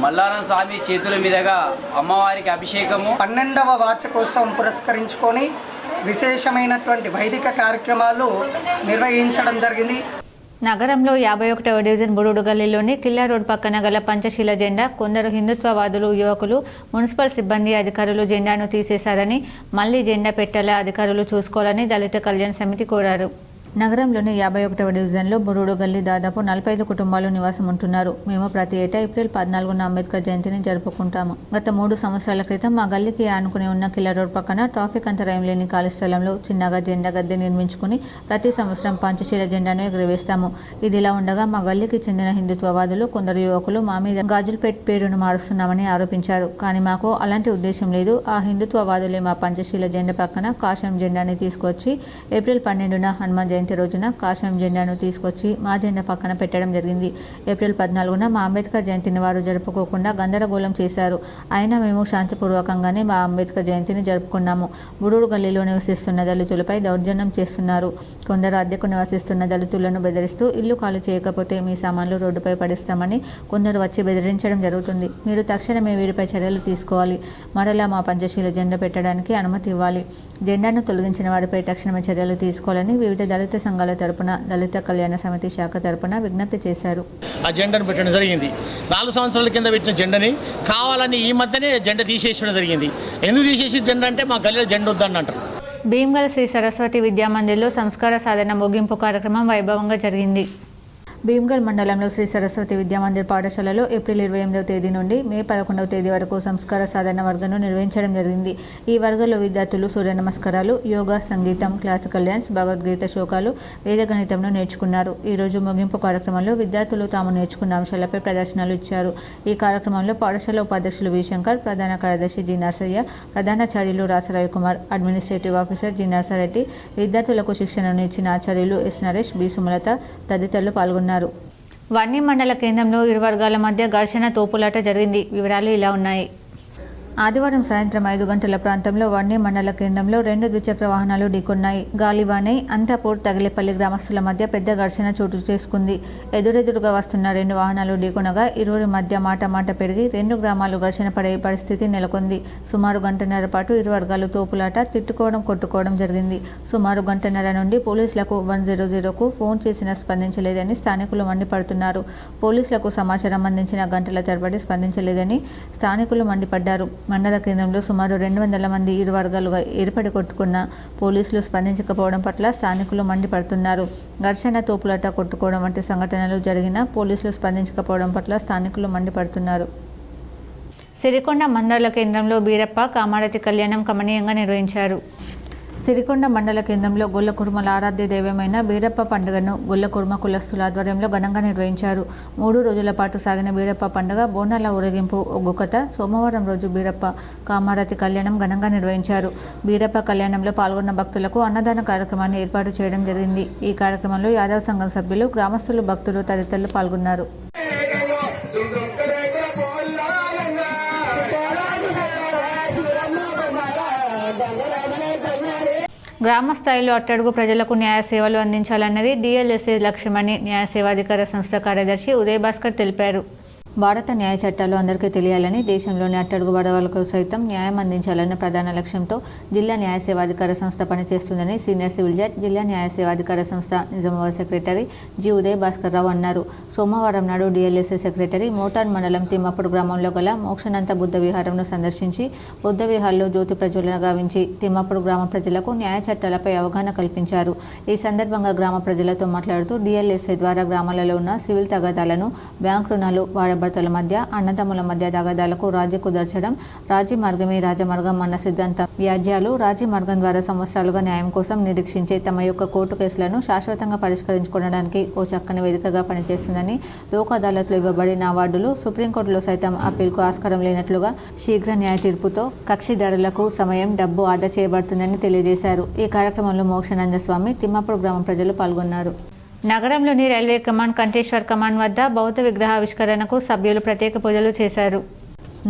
K: మల్లారం స్వామి చేతుల మీదుగా అమ్మవారికి అభిషేకము
L: 12వ వార్షికోత్సవం పురస్కరించుకొని విశేషమైనటువంటి వైదిక కార్యక్రమాలు నిర్వహించడం జరిగింది.
A: నగరంలో 51వ డివిజన్ బురుడు గల్లీలోని కిల్లా రోడ్ పక్కన గల పంచశీల జెండా కొందరు హిందుత్వవాదులు, యువకులు, మున్సిపల్ సిబ్బంది, అధికారులు జెండాను తీసేశారని, మళ్లీ జెండా పెట్టేలా అధికారులు చూసుకోవాలని దళిత కళ్యాణ సమితి కోరారు. నగరంలోని 51వ డివిజన్లో బురుడు గల్లీ దాదాపు 45 కుటుంబాలు నివాసం ఉంటున్నారు. మేము ప్రతి ఏటా ఏప్రిల్ 14న అంబేద్కర్ జయంతిని జరుపుకుంటాము. గత 3 సంవత్సరాల క్రితం మా గల్లీకి ఆనుకుని ఉన్న కిల్లా రోడ్ పక్కన ట్రాఫిక్ అంతరాయం లేని ఖాళీ స్థలంలో చిన్నగా జెండా గద్దె నిర్మించుకుని ప్రతి సంవత్సరం పంచశీల జెండాను ఎగురవేస్తాము. ఇదిలా ఉండగా మా గల్లీకి చెందిన హిందుత్వవాదులు, కొందరు యువకులు మా మీద గాజుల్పేట్ పేరును మారుస్తున్నామని ఆరోపించారు. కానీ మాకు అలాంటి ఉద్దేశం లేదు. ఆ హిందుత్వవాదులే మా పంచశీల జెండా పక్కన కాషాయం జెండాని తీసుకొచ్చి ఏప్రిల్ 12న హనుమాన్ జయంతి రోజున కాషాయం జెండాను తీసుకొచ్చి మా జెండా పక్కన పెట్టడం జరిగింది. ఏప్రిల్ 14న మా అంబేద్కర్ జయంతిని వారు జరుపుకోకుండా గందరగోళం చేశారు. అయినా మేము శాంతిపూర్వకంగానే మా అంబేద్కర్ జయంతిని జరుపుకున్నాము. బురూడు గల్లీలో నివసిస్తున్న దళితులపై దౌర్జన్యం చేస్తున్నారు. కొందరు అద్దెకు నివసిస్తున్న దళితులను బెదిరిస్తూ ఇల్లు ఖాళీ చేయకపోతే మీ సామాన్లు రోడ్డుపై పడిస్తామని కొందరు వచ్చి బెదిరించడం జరుగుతుంది. మీరు తక్షణమే వీరిపై చర్యలు తీసుకోవాలి. మరలా మా పంచశీల జెండా పెట్టడానికి అనుమతి ఇవ్వాలి. జెండాను తొలగించిన వారిపై తక్షణమే చర్యలు తీసుకోవాలని వివిధ దళిత సంఘాల తరపున దళిత కళ్యాణ సమితి శాఖ తరపున విజ్ఞప్తి చేశారు.
M: ఆ జెండాను పెట్టడం జరిగింది. 4 సంవత్సరాల కింద పెట్టిన జెండాని కావాలని ఈ మధ్యనే జెండా తీసేయడం జరిగింది. ఎందుకు తీసేసి జెండా అంటే మా గల్లీలో జెండా వద్దని అంటారు.
A: భీమ్గల్ శ్రీ సరస్వతి విద్యామందిర్లో సంస్కార సాధన ముగింపు కార్యక్రమం వైభవంగా జరిగింది.
B: భీమ్గల్ మండలంలో శ్రీ సరస్వతి విద్యామందిర్ పాఠశాలలో ఏప్రిల్ 28వ తేదీ నుండి మే 11వ తేదీ వరకు సంస్కార సాధన వర్గను నిర్వహించడం జరిగింది. ఈ వర్గంలో విద్యార్థులు సూర్య నమస్కారాలు, యోగా, సంగీతం, క్లాసికల్ డ్యాన్స్, భగవద్గీత శ్లోకాలు, వేద గణితంను నేర్చుకున్నారు. ఈ రోజు ముగింపు కార్యక్రమంలో విద్యార్థులు తాము నేర్చుకున్న అంశాలపై ప్రదర్శనలు ఇచ్చారు. ఈ కార్యక్రమంలో పాఠశాల ఉపాధ్యక్షులు వి శంకర్, ప్రధాన కార్యదర్శి జి నర్సయ్య, ప్రధానాచార్యులు Rasa Ravi Kumar, administrative officer G Narsareddy, విద్యార్థులకు శిక్షణను ఇచ్చిన ఆచార్యులు ఎస్ నరేష్, బి సుమలత తదితరులు పాల్గొన్నారు.
A: వన్నీ మండల కేంద్రంలో ఇరు వర్గాల మధ్య ఘర్షణ తోపులాట జరిగింది. వివరాలు ఇలా ఉన్నాయి.
B: ఆదివారం సాయంత్రం 5 గంటల ప్రాంతంలో వన్నీ మండల కేంద్రంలో 2 ద్విచక్ర వాహనాలు ఢీకొన్నాయి. గాలివానై, అంతాపూర్, తగిలేపల్లి గ్రామస్తుల మధ్య పెద్ద ఘర్షణ చోటు చేసుకుంది. ఎదురెదురుగా వస్తున్న 2 వాహనాలు ఢీకొనగా ఇరువురి మధ్య మాట పెరిగి 2 గ్రామాలు ఘర్షణ పడే పరిస్థితి నెలకొంది. సుమారు గంటన్నర పాటు ఇరు వర్గాలు తోపులాట, తిట్టుకోవడం, కొట్టుకోవడం జరిగింది. సుమారు గంటన్నర నుండి పోలీసులకు 100కు ఫోన్ చేసినా స్పందించలేదని స్థానికులు మండిపడుతున్నారు. పోలీసులకు సమాచారం అందించిన గంటల తరబడి స్పందించలేదని స్థానికులు మండిపడ్డారు. మండల కేంద్రంలో సుమారు 200 మంది ఇరు వర్గాలుగా ఏర్పడి కొట్టుకున్న పోలీసులు స్పందించకపోవడం పట్ల స్థానికులు మండిపడుతున్నారు. ఘర్షణ, తోపులాట, కొట్టుకోవడం వంటి సంఘటనలు జరిగినా పోలీసులు స్పందించకపోవడం పట్ల స్థానికులు మండిపడుతున్నారు.
A: సిరికొండ మండల కేంద్రంలో బీరప్ప కామారతి కళ్యాణం కమనీయంగా నిర్వహించారు.
B: సిరికొండ మండల కేంద్రంలో గొల్ల కుర్మల ఆరాధ్య దైవమైన బీరప్ప పండుగను గొల్ల కుర్మ కులస్తుల ఆధ్వర్యంలో ఘనంగా నిర్వహించారు. 3 రోజుల పాటు సాగిన బీరప్ప పండుగ, బోనాల ఊరేగింపు, ఒగ్గుకథ, సోమవారం రోజు బీరప్ప కామారతి కళ్యాణం ఘనంగా నిర్వహించారు. బీరప్ప కళ్యాణంలో పాల్గొన్న భక్తులకు అన్నదాన కార్యక్రమాన్ని ఏర్పాటు చేయడం జరిగింది. ఈ కార్యక్రమంలో యాదవ్ సంఘం సభ్యులు, గ్రామస్తులు, భక్తులు తదితరులు పాల్గొన్నారు.
A: గ్రామ స్థాయిలో అట్టడుగు ప్రజలకు న్యాయ సేవలు అందించాలన్నది డిఎల్ఎస్ఏ లక్ష్యమని న్యాయ సేవాధికార సంస్థ కార్యదర్శి ఉదయ్ భాస్కర్ తెలిపారు.
B: భారత న్యాయ చట్టాలు అందరికీ తెలియాలని, దేశంలోని అట్టడుగు వర్గాలకు సైతం న్యాయం అందించాలన్న ప్రధాన లక్ష్యంతో జిల్లా న్యాయ సేవాధికార సంస్థ పనిచేస్తుందని సీనియర్ సివిల్ జడ్జ్, జిల్లా న్యాయ సేవాధికార సంస్థ నిజామాబాద్ సెక్రటరీ జి ఉదయ్ భాస్కర్ రావు అన్నారు. సోమవారం నాడు డిఎల్ఎస్ఏ సెక్రటరీ మోటార్ మండలం తిమ్మాపూర్ గ్రామంలో గల మోక్షనంత బుద్ధ విహారంను సందర్శించి బుద్ధ విహార్లో జ్యోతి ప్రజ్వలన గావించి తిమ్మాపూర్ గ్రామ ప్రజలకు న్యాయ చట్టాలపై అవగాహన కల్పించారు. ఈ సందర్భంగా గ్రామ ప్రజలతో మాట్లాడుతూ డిఎల్ఎస్ఏ ద్వారా గ్రామాలలో ఉన్న సివిల్ తగాదాలను, బ్యాంక్ రుణాలు, భర్తల మధ్య, అన్నదమ్ముల మధ్య తగాదాలకు రాజీ కుదర్చడం, రాజీ మార్గమే రాజమార్గం అన్న సిద్ధాంతం, వ్యాజ్యాలు రాజీ మార్గం ద్వారా సంవత్సరాలుగా న్యాయం కోసం నిరీక్షించే తమ యొక్క కోర్టు కేసులను శాశ్వతంగా పరిష్కరించుకోవడానికి ఓ చక్కని వేదికగా పనిచేస్తుందని, లోక్ అదాలత్లో ఇవ్వబడిన అవార్డులు సుప్రీంకోర్టులో సైతం అప్పీల్కు ఆస్కారం లేనట్లుగా శీఘ్ర న్యాయ తీర్పుతో కక్షిదారులకు సమయం, డబ్బు ఆదా చేయబడుతుందని తెలియజేశారు. ఈ కార్యక్రమంలో మోక్షానంద స్వామి, తిమ్మాపూర్ గ్రామ ప్రజలు పాల్గొన్నారు.
A: నగరంలోని రైల్వే కమాండ్, కంఠేశ్వర్ కమాండ్ వద్ద బౌద్ధ విగ్రహావిష్కరణకు సభ్యులు ప్రత్యేక పూజలు చేశారు.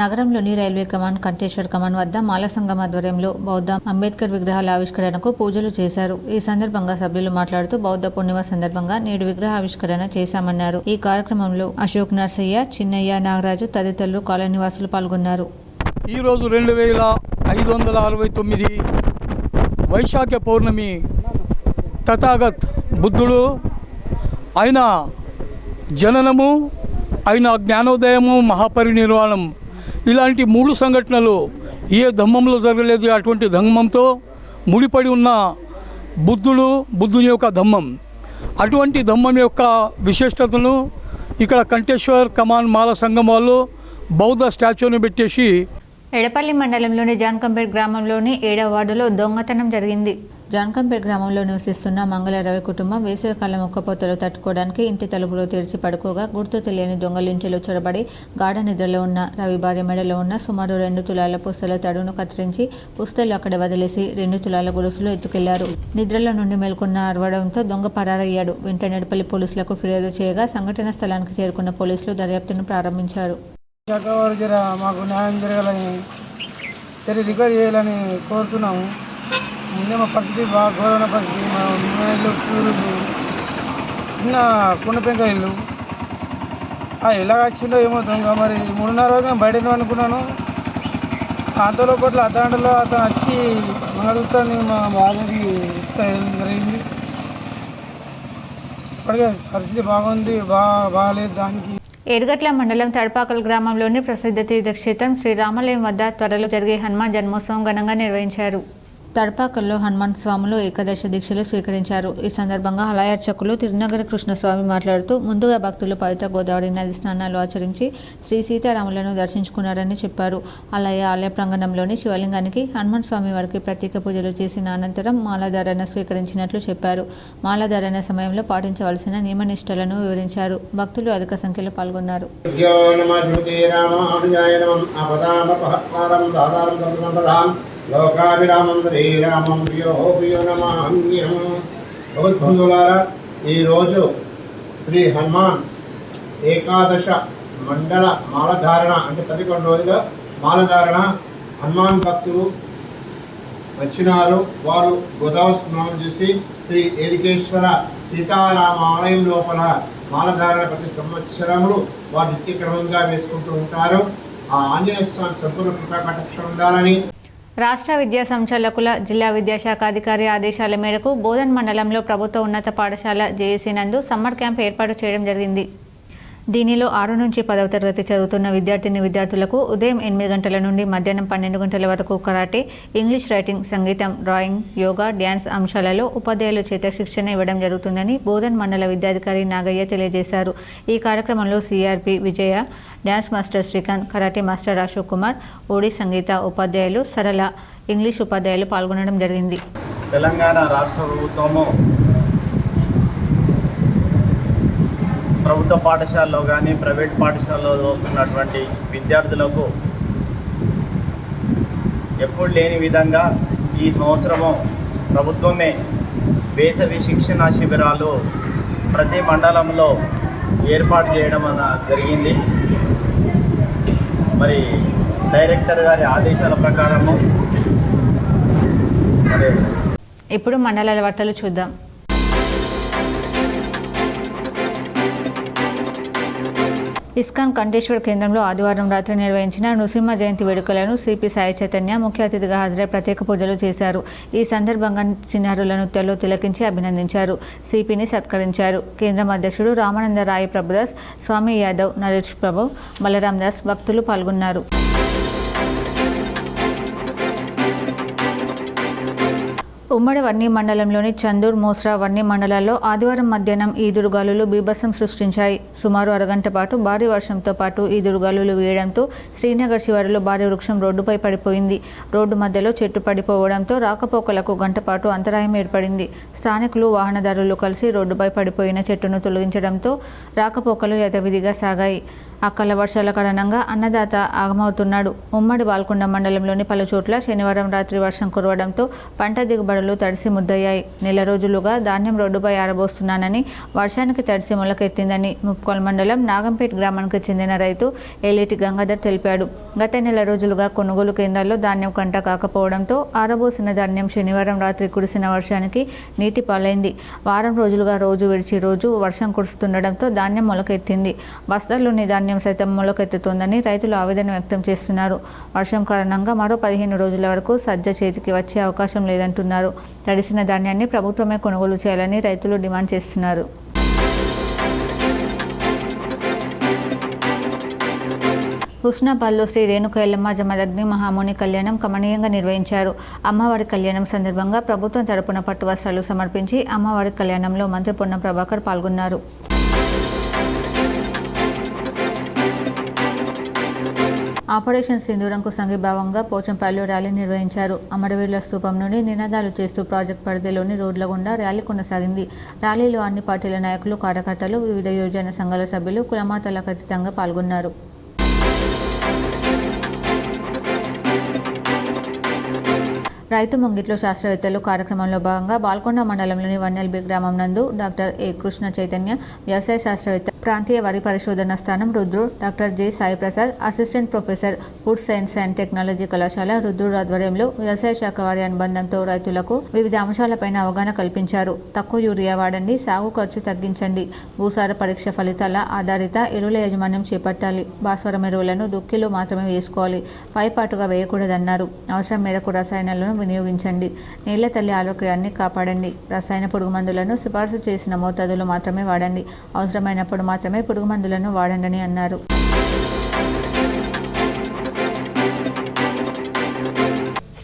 B: నగరంలోని రైల్వే కమాండ్, కంఠేశ్వర్ కమాండ్ వద్ద మాల సంఘం ఆధ్వర్యంలో బౌద్ధ అంబేద్కర్ విగ్రహాల ఆవిష్కరణకు పూజలు చేశారు. ఈ సందర్భంగా సభ్యులు మాట్లాడుతూ బౌద్ధ పూర్ణిమ సందర్భంగా నేడు విగ్రహావిష్కరణ చేశామన్నారు. ఈ కార్యక్రమంలో అశోక్, నర్సయ్య, చిన్నయ్య, నాగరాజు తదితరులు కాలనీవాసులు పాల్గొన్నారు.
N: ఈరోజు 2569 వైశాఖ పౌర్ణమి తథాగత్ బుద్ధుడు ఆయన జననము, ఆయన జ్ఞానోదయము, మహాపరినిర్వాణం ఇలాంటి 3 సంఘటనలు ఏ ధమ్మంలో జరగలేదు. అటువంటి ధమ్మంతో ముడిపడి ఉన్న బుద్ధుని యొక్క ధమ్మం, అటువంటి ధమ్మం యొక్క విశిష్టతను ఇక్కడ కంఠేశ్వర్ కమాండ్ మాల సంఘం వాళ్ళు బౌద్ధ స్టాచ్యూని పెట్టేసి
A: ఎడపల్లి మండలంలోని జాన్కంపేట్ గ్రామంలోని 7వ వార్డులో దొంగతనం జరిగింది.
B: జాన్కంపేట్ గ్రామంలో నివసిస్తున్న మంగళ రవి కుటుంబం వేసవికాలం ఒక్కపోతలు తట్టుకోవడానికి ఇంటి తలుపులు తెరిచి పడుకోగా గుర్తు తెలియని దొంగలు ఇంటిలో చొరబడి గాఢ నిద్రలో ఉన్న రవి భార్య మెడలో ఉన్న సుమారు 2 తులాల పుస్తల తడును కత్తిరించి పుస్తలు అక్కడ వదిలేసి 2 తులాల గొలుసులు ఎత్తుకెళ్లారు. నిద్రలో నుండి మేల్కొన్న అరవడంతో దొంగ పరారయ్యాడు. వెంటనే ఎడపల్లి పోలీసులకు ఫిర్యాదు చేయగా సంఘటన స్థలానికి చేరుకున్న పోలీసులు దర్యాప్తును ప్రారంభించారు.
F: మాకు న్యాయం జరగాలని, రికవరీ చేయాలని కోరుతున్నాము. ముందే మా పరిస్థితి బాగా ఘోరమైన పరిస్థితి. మా ఇల్లు పూలు, చిన్న కుండ పెంక ఇల్లు. ఎలా వచ్చిందో ఏమో దొంగ. మరి 3:30 రోజున బయట అనుకున్నాను. అంతలోపట్ల అతను వచ్చి మంగళూరుని మా బాధకి జరిగింది. ఇప్పటికే పరిస్థితి బాగుంది, బాగాలేదు. దానికి
A: ఏడుగట్ల మండలం తడపాకల్ గ్రామంలోని ప్రసిద్ధ తీర్థక్షేత్రం శ్రీ రామాలయం వద్ద త్వరలో జరిగే హనుమాన్ జన్మోత్సవం ఘనంగా నిర్వహించారు.
B: తడపాకల్లో హనుమాన్ స్వాములు ఏకాదశ దీక్షలు స్వీకరించారు. ఈ సందర్భంగా ఆలయ అర్చకులు తిరునగర కృష్ణస్వామి మాట్లాడుతూ ముందుగా భక్తులు పవిత్ర గోదావరి నది స్నానాలు ఆచరించి శ్రీ సీతారాములను దర్శించుకున్నారని చెప్పారు. ఆలయ ప్రాంగణంలోని శివలింగానికి హనుమాన్ స్వామి వారికి ప్రత్యేక పూజలు చేసిన అనంతరం మాలాధారణ స్వీకరించినట్లు చెప్పారు. మాలాధారణ సమయంలో పాటించవలసిన నియమనిష్టలను వివరించారు. భక్తులు అధిక సంఖ్యలో పాల్గొన్నారు.
O: లోకాభిరామం శ్రీరామం ప్రియో ప్రియో నమామ్యం. భగవద్బంధువులారా, ఈరోజు శ్రీ హనుమాన్ ఏకాదశ మండల మాలధారణ అంటే 11 రోజుల మాలధారణ హనుమాన్ భక్తులు వచ్చినారు. వారు గోదావరి స్నానం చేసి శ్రీ ఏలికేశ్వర సీతారామ ఆలయం లోపల మాలధారణ ప్రతి సంవత్సరములు వారు నిత్యక్రమంగా వేసుకుంటూ ఉంటారు. ఆ ఆంజనేయ స్వామి సంపూర్ణ కృపా కటాక్షం ఉండాలని
A: రాష్ట్ర విద్యా సంచాలకుల జిల్లా విద్యాశాఖ అధికారి ఆదేశాల మేరకు బోధన్ మండలంలో ప్రభుత్వ ఉన్నత పాఠశాల జేఏసీ నందు సమ్మర్ క్యాంప్ ఏర్పాటు చేయడం జరిగింది. దీనిలో 6 నుంచి 10వ తరగతి చదువుతున్న విద్యార్థులకు ఉదయం 8 గంటల నుండి మధ్యాహ్నం 12 గంటల వరకు కరాటే, ఇంగ్లీష్ రైటింగ్, సంగీతం, డ్రాయింగ్, యోగా, డ్యాన్స్ అంశాలలో ఉపాధ్యాయుల చేత శిక్షణ ఇవ్వడం జరుగుతుందని బోధన్ మండల విద్యాధికారి నాగయ్య తెలియజేశారు. ఈ కార్యక్రమంలో CRP Vijaya, dance master Srikanth, karate master Ashok Kumar, OD సంగీత ఉపాధ్యాయులు సరళ, ఇంగ్లీష్ ఉపాధ్యాయులు పాల్గొనడం జరిగింది.
O: తెలంగాణ రాష్ట్ర ప్రభుత్వము ప్రభుత్వ పాఠశాలలో కానీ ప్రైవేట్ పాఠశాలలో చదువుతున్నటువంటి విద్యార్థులకు ఎప్పుడు లేని విధంగా ఈ సంవత్సరము ప్రభుత్వమే వేసవి శిక్షణ శిబిరాలు ప్రతి మండలంలో ఏర్పాటు చేయడం జరిగింది. మరి డైరెక్టర్ గారి ఆదేశాల ప్రకారము మరి
A: ఇప్పుడు మండలాల వార్తలు చూద్దాం. ఇస్కాన్ కంఠేశ్వర్ కేంద్రంలో ఆదివారం రాత్రి నిర్వహించిన నృసింహ జయంతి వేడుకలను సిపి సాయి చైతన్య ముఖ్య అతిథిగా హాజరై ప్రత్యేక పూజలు చేశారు. ఈ సందర్భంగా చిన్నారుల నృత్యాల్లో తిలకించి అభినందించారు. సిపిని సత్కరించారు. కేంద్రం అధ్యక్షుడు రామానంద రాయ్ ప్రభుదాస్, స్వామి యాదవ్, నరేష్ ప్రభు, బలరాం దాస్ భక్తులు పాల్గొన్నారు. ఉమ్మడి వర్ణి మండలంలోని చందూర్, మోస్రా, వర్ణి మండలాల్లో ఆదివారం మధ్యాహ్నం ఈదురుగాలులు బీభత్సం సృష్టించాయి. సుమారు అరగంట పాటు భారీ వర్షంతో పాటు ఈదురుగాలులు వేయడంతో శ్రీనగర్ శివారులో భారీ వృక్షం రోడ్డుపై పడిపోయింది. రోడ్డు మధ్యలో చెట్టు పడిపోవడంతో రాకపోకలకు గంట పాటు అంతరాయం ఏర్పడింది. స్థానికులు, వాహనదారులు కలిసి రోడ్డుపై పడిపోయిన చెట్టును తొలగించడంతో రాకపోకలు యథావిధిగా సాగాయి. అకాల వర్షాల కారణంగా అన్నదాత ఆగమవుతున్నాడు. ఉమ్మడి బాల్కొండ మండలంలోని పలు చోట్ల శనివారం రాత్రి వర్షం కురవడంతో పంట దిగుబడులు తడిసి ముద్దయ్యాయి. నెల రోజులుగా ధాన్యం రోడ్డుపై ఆరబోస్తున్నానని, వర్షానికి తడిసి మొలకెత్తిందని ముప్కోల్ మండలం నాగంపేట్ గ్రామానికి చెందిన రైతు ఏలేటి గంగాధర్ తెలిపాడు. గత నెల రోజులుగా కొనుగోలు కేంద్రాల్లో ధాన్యం కంట కాకపోవడంతో ఆరబోసిన ధాన్యం శనివారం రాత్రి కురిసిన వర్షానికి నీటి పాలైంది. వారం రోజులుగా రోజు విడిచి రోజు వర్షం కురుస్తుండడంతో ధాన్యం మొలకెత్తింది. బస్తాల్లోని ధాన్యం సైతం మొలకెత్తుతోందని రైతులు ఆవేదన వ్యక్తం చేస్తున్నారు. వర్షం కారణంగా మరో 15 రోజుల వరకు సజ్జ చేతికి వచ్చే అవకాశం లేదంటున్నారు. తడిసిన ధాన్యాన్ని ప్రభుత్వమే కొనుగోలు చేయాలని రైతులు డిమాండ్ చేస్తున్నారు. హుస్నాబాద్లో శ్రీ రేణుక ఎల్లమ్మ జమదగ్ని మహాముని కళ్యాణం కమనీయంగా నిర్వహించారు. అమ్మవారి కళ్యాణం సందర్భంగా ప్రభుత్వం తరపున పట్టు వస్త్రాలు సమర్పించి అమ్మవారి కళ్యాణంలో మంత్రి పొన్నం ప్రభాకర్ పాల్గొన్నారు. ఆపరేషన్ సింధూరంకు సంఘీభావంగా పోచంపల్లిలో ర్యాలీ నిర్వహించారు. అమరవీరుల స్తూపం నుండి నినాదాలు చేస్తూ ప్రాజెక్ట్ పరిధిలోని రోడ్ల గుండా ర్యాలీ కొనసాగింది. ర్యాలీలో అన్ని పార్టీల నాయకులు, కార్యకర్తలు, వివిధ యోజన సంఘాల సభ్యులు కులమతాలకు అతీతంగా పాల్గొన్నారు. రైతు ముంగిట్లో శాస్త్రవేత్తలు కార్యక్రమంలో భాగంగా బాల్కొండ మండలంలోని వన్నెల్బి గ్రామం నందు డాక్టర్ ఏ కృష్ణ చైతన్య, వ్యవసాయ శాస్త్రవేత్త, ప్రాంతీయ వరి పరిశోధన స్థానం Rudrur, doctor J Sai Prasad, assistant professor, food science and technology కళాశాల రుద్రూర్ ఆధ్వర్యంలో వ్యవసాయ శాఖ వారి అనుబంధంతో రైతులకు వివిధ అంశాలపైన అవగాహన కల్పించారు. తక్కువ యూరియా వాడండి, సాగు ఖర్చు తగ్గించండి, భూసార పరీక్ష ఫలితాల ఆధారిత ఎరువుల యాజమాన్యం చేపట్టాలి, భాస్వరం ఎరువులను దుక్కిలో మాత్రమే వేసుకోవాలి, పైపాటుగా వేయకూడదన్నారు. అవసరం మేరకు రసాయనాలను వినియోగించండి, నీళ్ల తల్లి ఆరోగ్యాన్ని కాపాడండి, రసాయన పురుగు మందులను సిఫార్సు చేసిన మోతాదులో మాత్రమే వాడండి, అవసరమైనప్పుడు మాత్రమే పురుగు మందులను వాడండి అన్నారు.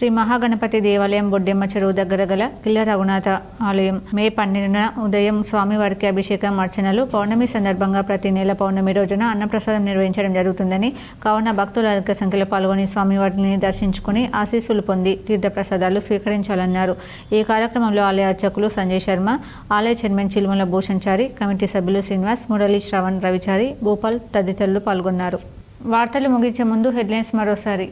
A: శ్రీ మహాగణపతి దేవాలయం బొడ్డెమ్మ చెరువు దగ్గర గల కిల్ల రఘునాథ ఆలయం మే 12న ఉదయం స్వామివారికి అభిషేకం అర్చనలు. పౌర్ణమి సందర్భంగా ప్రతి నెల పౌర్ణమి రోజున అన్నప్రసాదం నిర్వహించడం జరుగుతుందని, కావున భక్తులు అధిక సంఖ్యలో పాల్గొని స్వామివారిని దర్శించుకుని ఆశీస్సులు పొంది తీర్థప్రసాదాలు స్వీకరించాలన్నారు. ఈ కార్యక్రమంలో ఆలయ అర్చకులు సంజయ్ శర్మ, ఆలయ చైర్మన్ చిలుమల భూషణ్చారి, కమిటీ సభ్యులు శ్రీనివాస్, మురళీ, శ్రవణ్, రవిచారి, భూపాల్ తదితరులు పాల్గొన్నారు. వార్తలు ముగించే ముందు హెడ్లైన్స్ మరోసారి.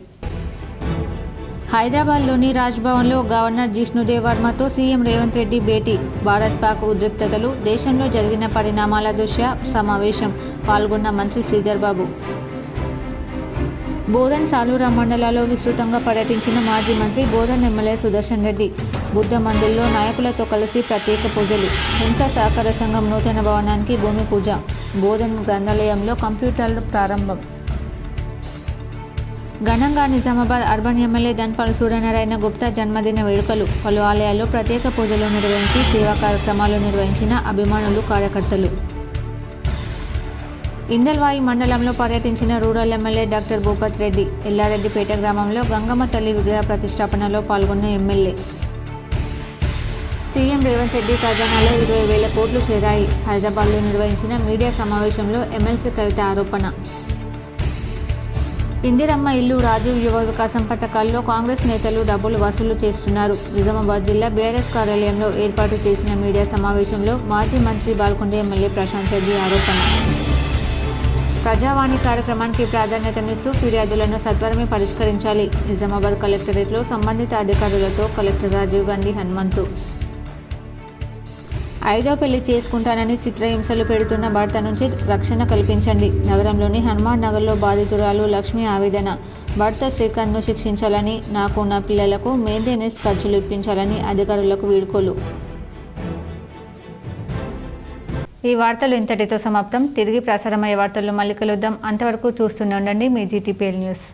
A: హైదరాబాద్లోని రాజ్భవన్లో గవర్నర్ జిష్ణుదేవ్ వర్మతో సీఎం రేవంత్ రెడ్డి భేటీ. భారత్ పాక్ ఉద్రిక్తతలు, దేశంలో జరిగిన పరిణామాల దృష్ట్యా సమావేశం. పాల్గొన్న మంత్రి శ్రీధర్ బాబు. బోధన్, సాలూరా మండలాల్లో విస్తృతంగా పర్యటించిన మాజీ మంత్రి బోధన్ ఎమ్మెల్యే సుదర్శన్ రెడ్డి. బుద్ధ మందిర్లో నాయకులతో కలిసి ప్రత్యేక పూజలు. హింస సహకార సంఘం నూతన భవనానికి భూమి పూజ. బోధన్ గ్రంథాలయంలో కంప్యూటర్లు ప్రారంభం. ఘనంగా నిజామాబాద్ అర్బన్ ఎమ్మెల్యే ధన్పాల్ సూర్యనారాయణ గుప్తా జన్మదిన వేడుకలు. పలు ఆలయాల్లో ప్రత్యేక పూజలు నిర్వహించి సేవా కార్యక్రమాలు నిర్వహించిన అభిమానులు, కార్యకర్తలు. ఇందల్వాయి మండలంలో పర్యటించిన rural MLA doctor Bhupath Reddy. Yellareddypet గ్రామంలో గంగమ్మ తల్లి విగ్రహ ప్రతిష్టాపనలో పాల్గొన్న ఎమ్మెల్యే. సీఎం రేవంత్ రెడ్డి ఖజానాలో 20,000 కోట్లు చేరాయి. హైదరాబాద్లో నిర్వహించిన మీడియా సమావేశంలో ఎమ్మెల్సీ కవిత ఆరోపణ. ఇందిరమ్మ ఇల్లు, రాజీవ్ యువ వికాసం పథకాల్లో కాంగ్రెస్ నేతలు డబ్బులు వసూలు చేస్తున్నారు. నిజామాబాద్ జిల్లా బీఆర్ఎస్ కార్యాలయంలో ఏర్పాటు చేసిన మీడియా సమావేశంలో మాజీ మంత్రి బాల్కొండ ఎమ్మెల్యే ప్రశాంత్ రెడ్డి ఆరోపణ. ప్రజావాణి కార్యక్రమానికి ప్రాధాన్యతనిస్తూ ఫిర్యాదులను సత్వరమే పరిష్కరించాలి. నిజామాబాద్ కలెక్టరేట్లో సంబంధిత అధికారులతో కలెక్టర్ రాజీవ్ గాంధీ హనుమంతు. 5వ పెళ్లి చేసుకుంటానని చిత్రహింసలు పెడుతున్న భర్త నుంచి రక్షణ కల్పించండి. నగరంలోని హనుమాన్ నగర్లో బాధితురాలు లక్ష్మి ఆవేదన. భర్త శ్రీకాంత్ను శిక్షించాలని, నాకు నా పిల్లలకు మెయింటెనెన్స్ ఖర్చులు ఇప్పించాలని అధికారులకు వీడ్కోలు. ఈ వార్తలు ఇంతటితో సమాప్తం. తిరిగి ప్రసారమయ్యే వార్తల్లో మళ్ళీ కలుద్దాం. అంతవరకు చూస్తూనే ఉండండి మీ GTPL న్యూస్.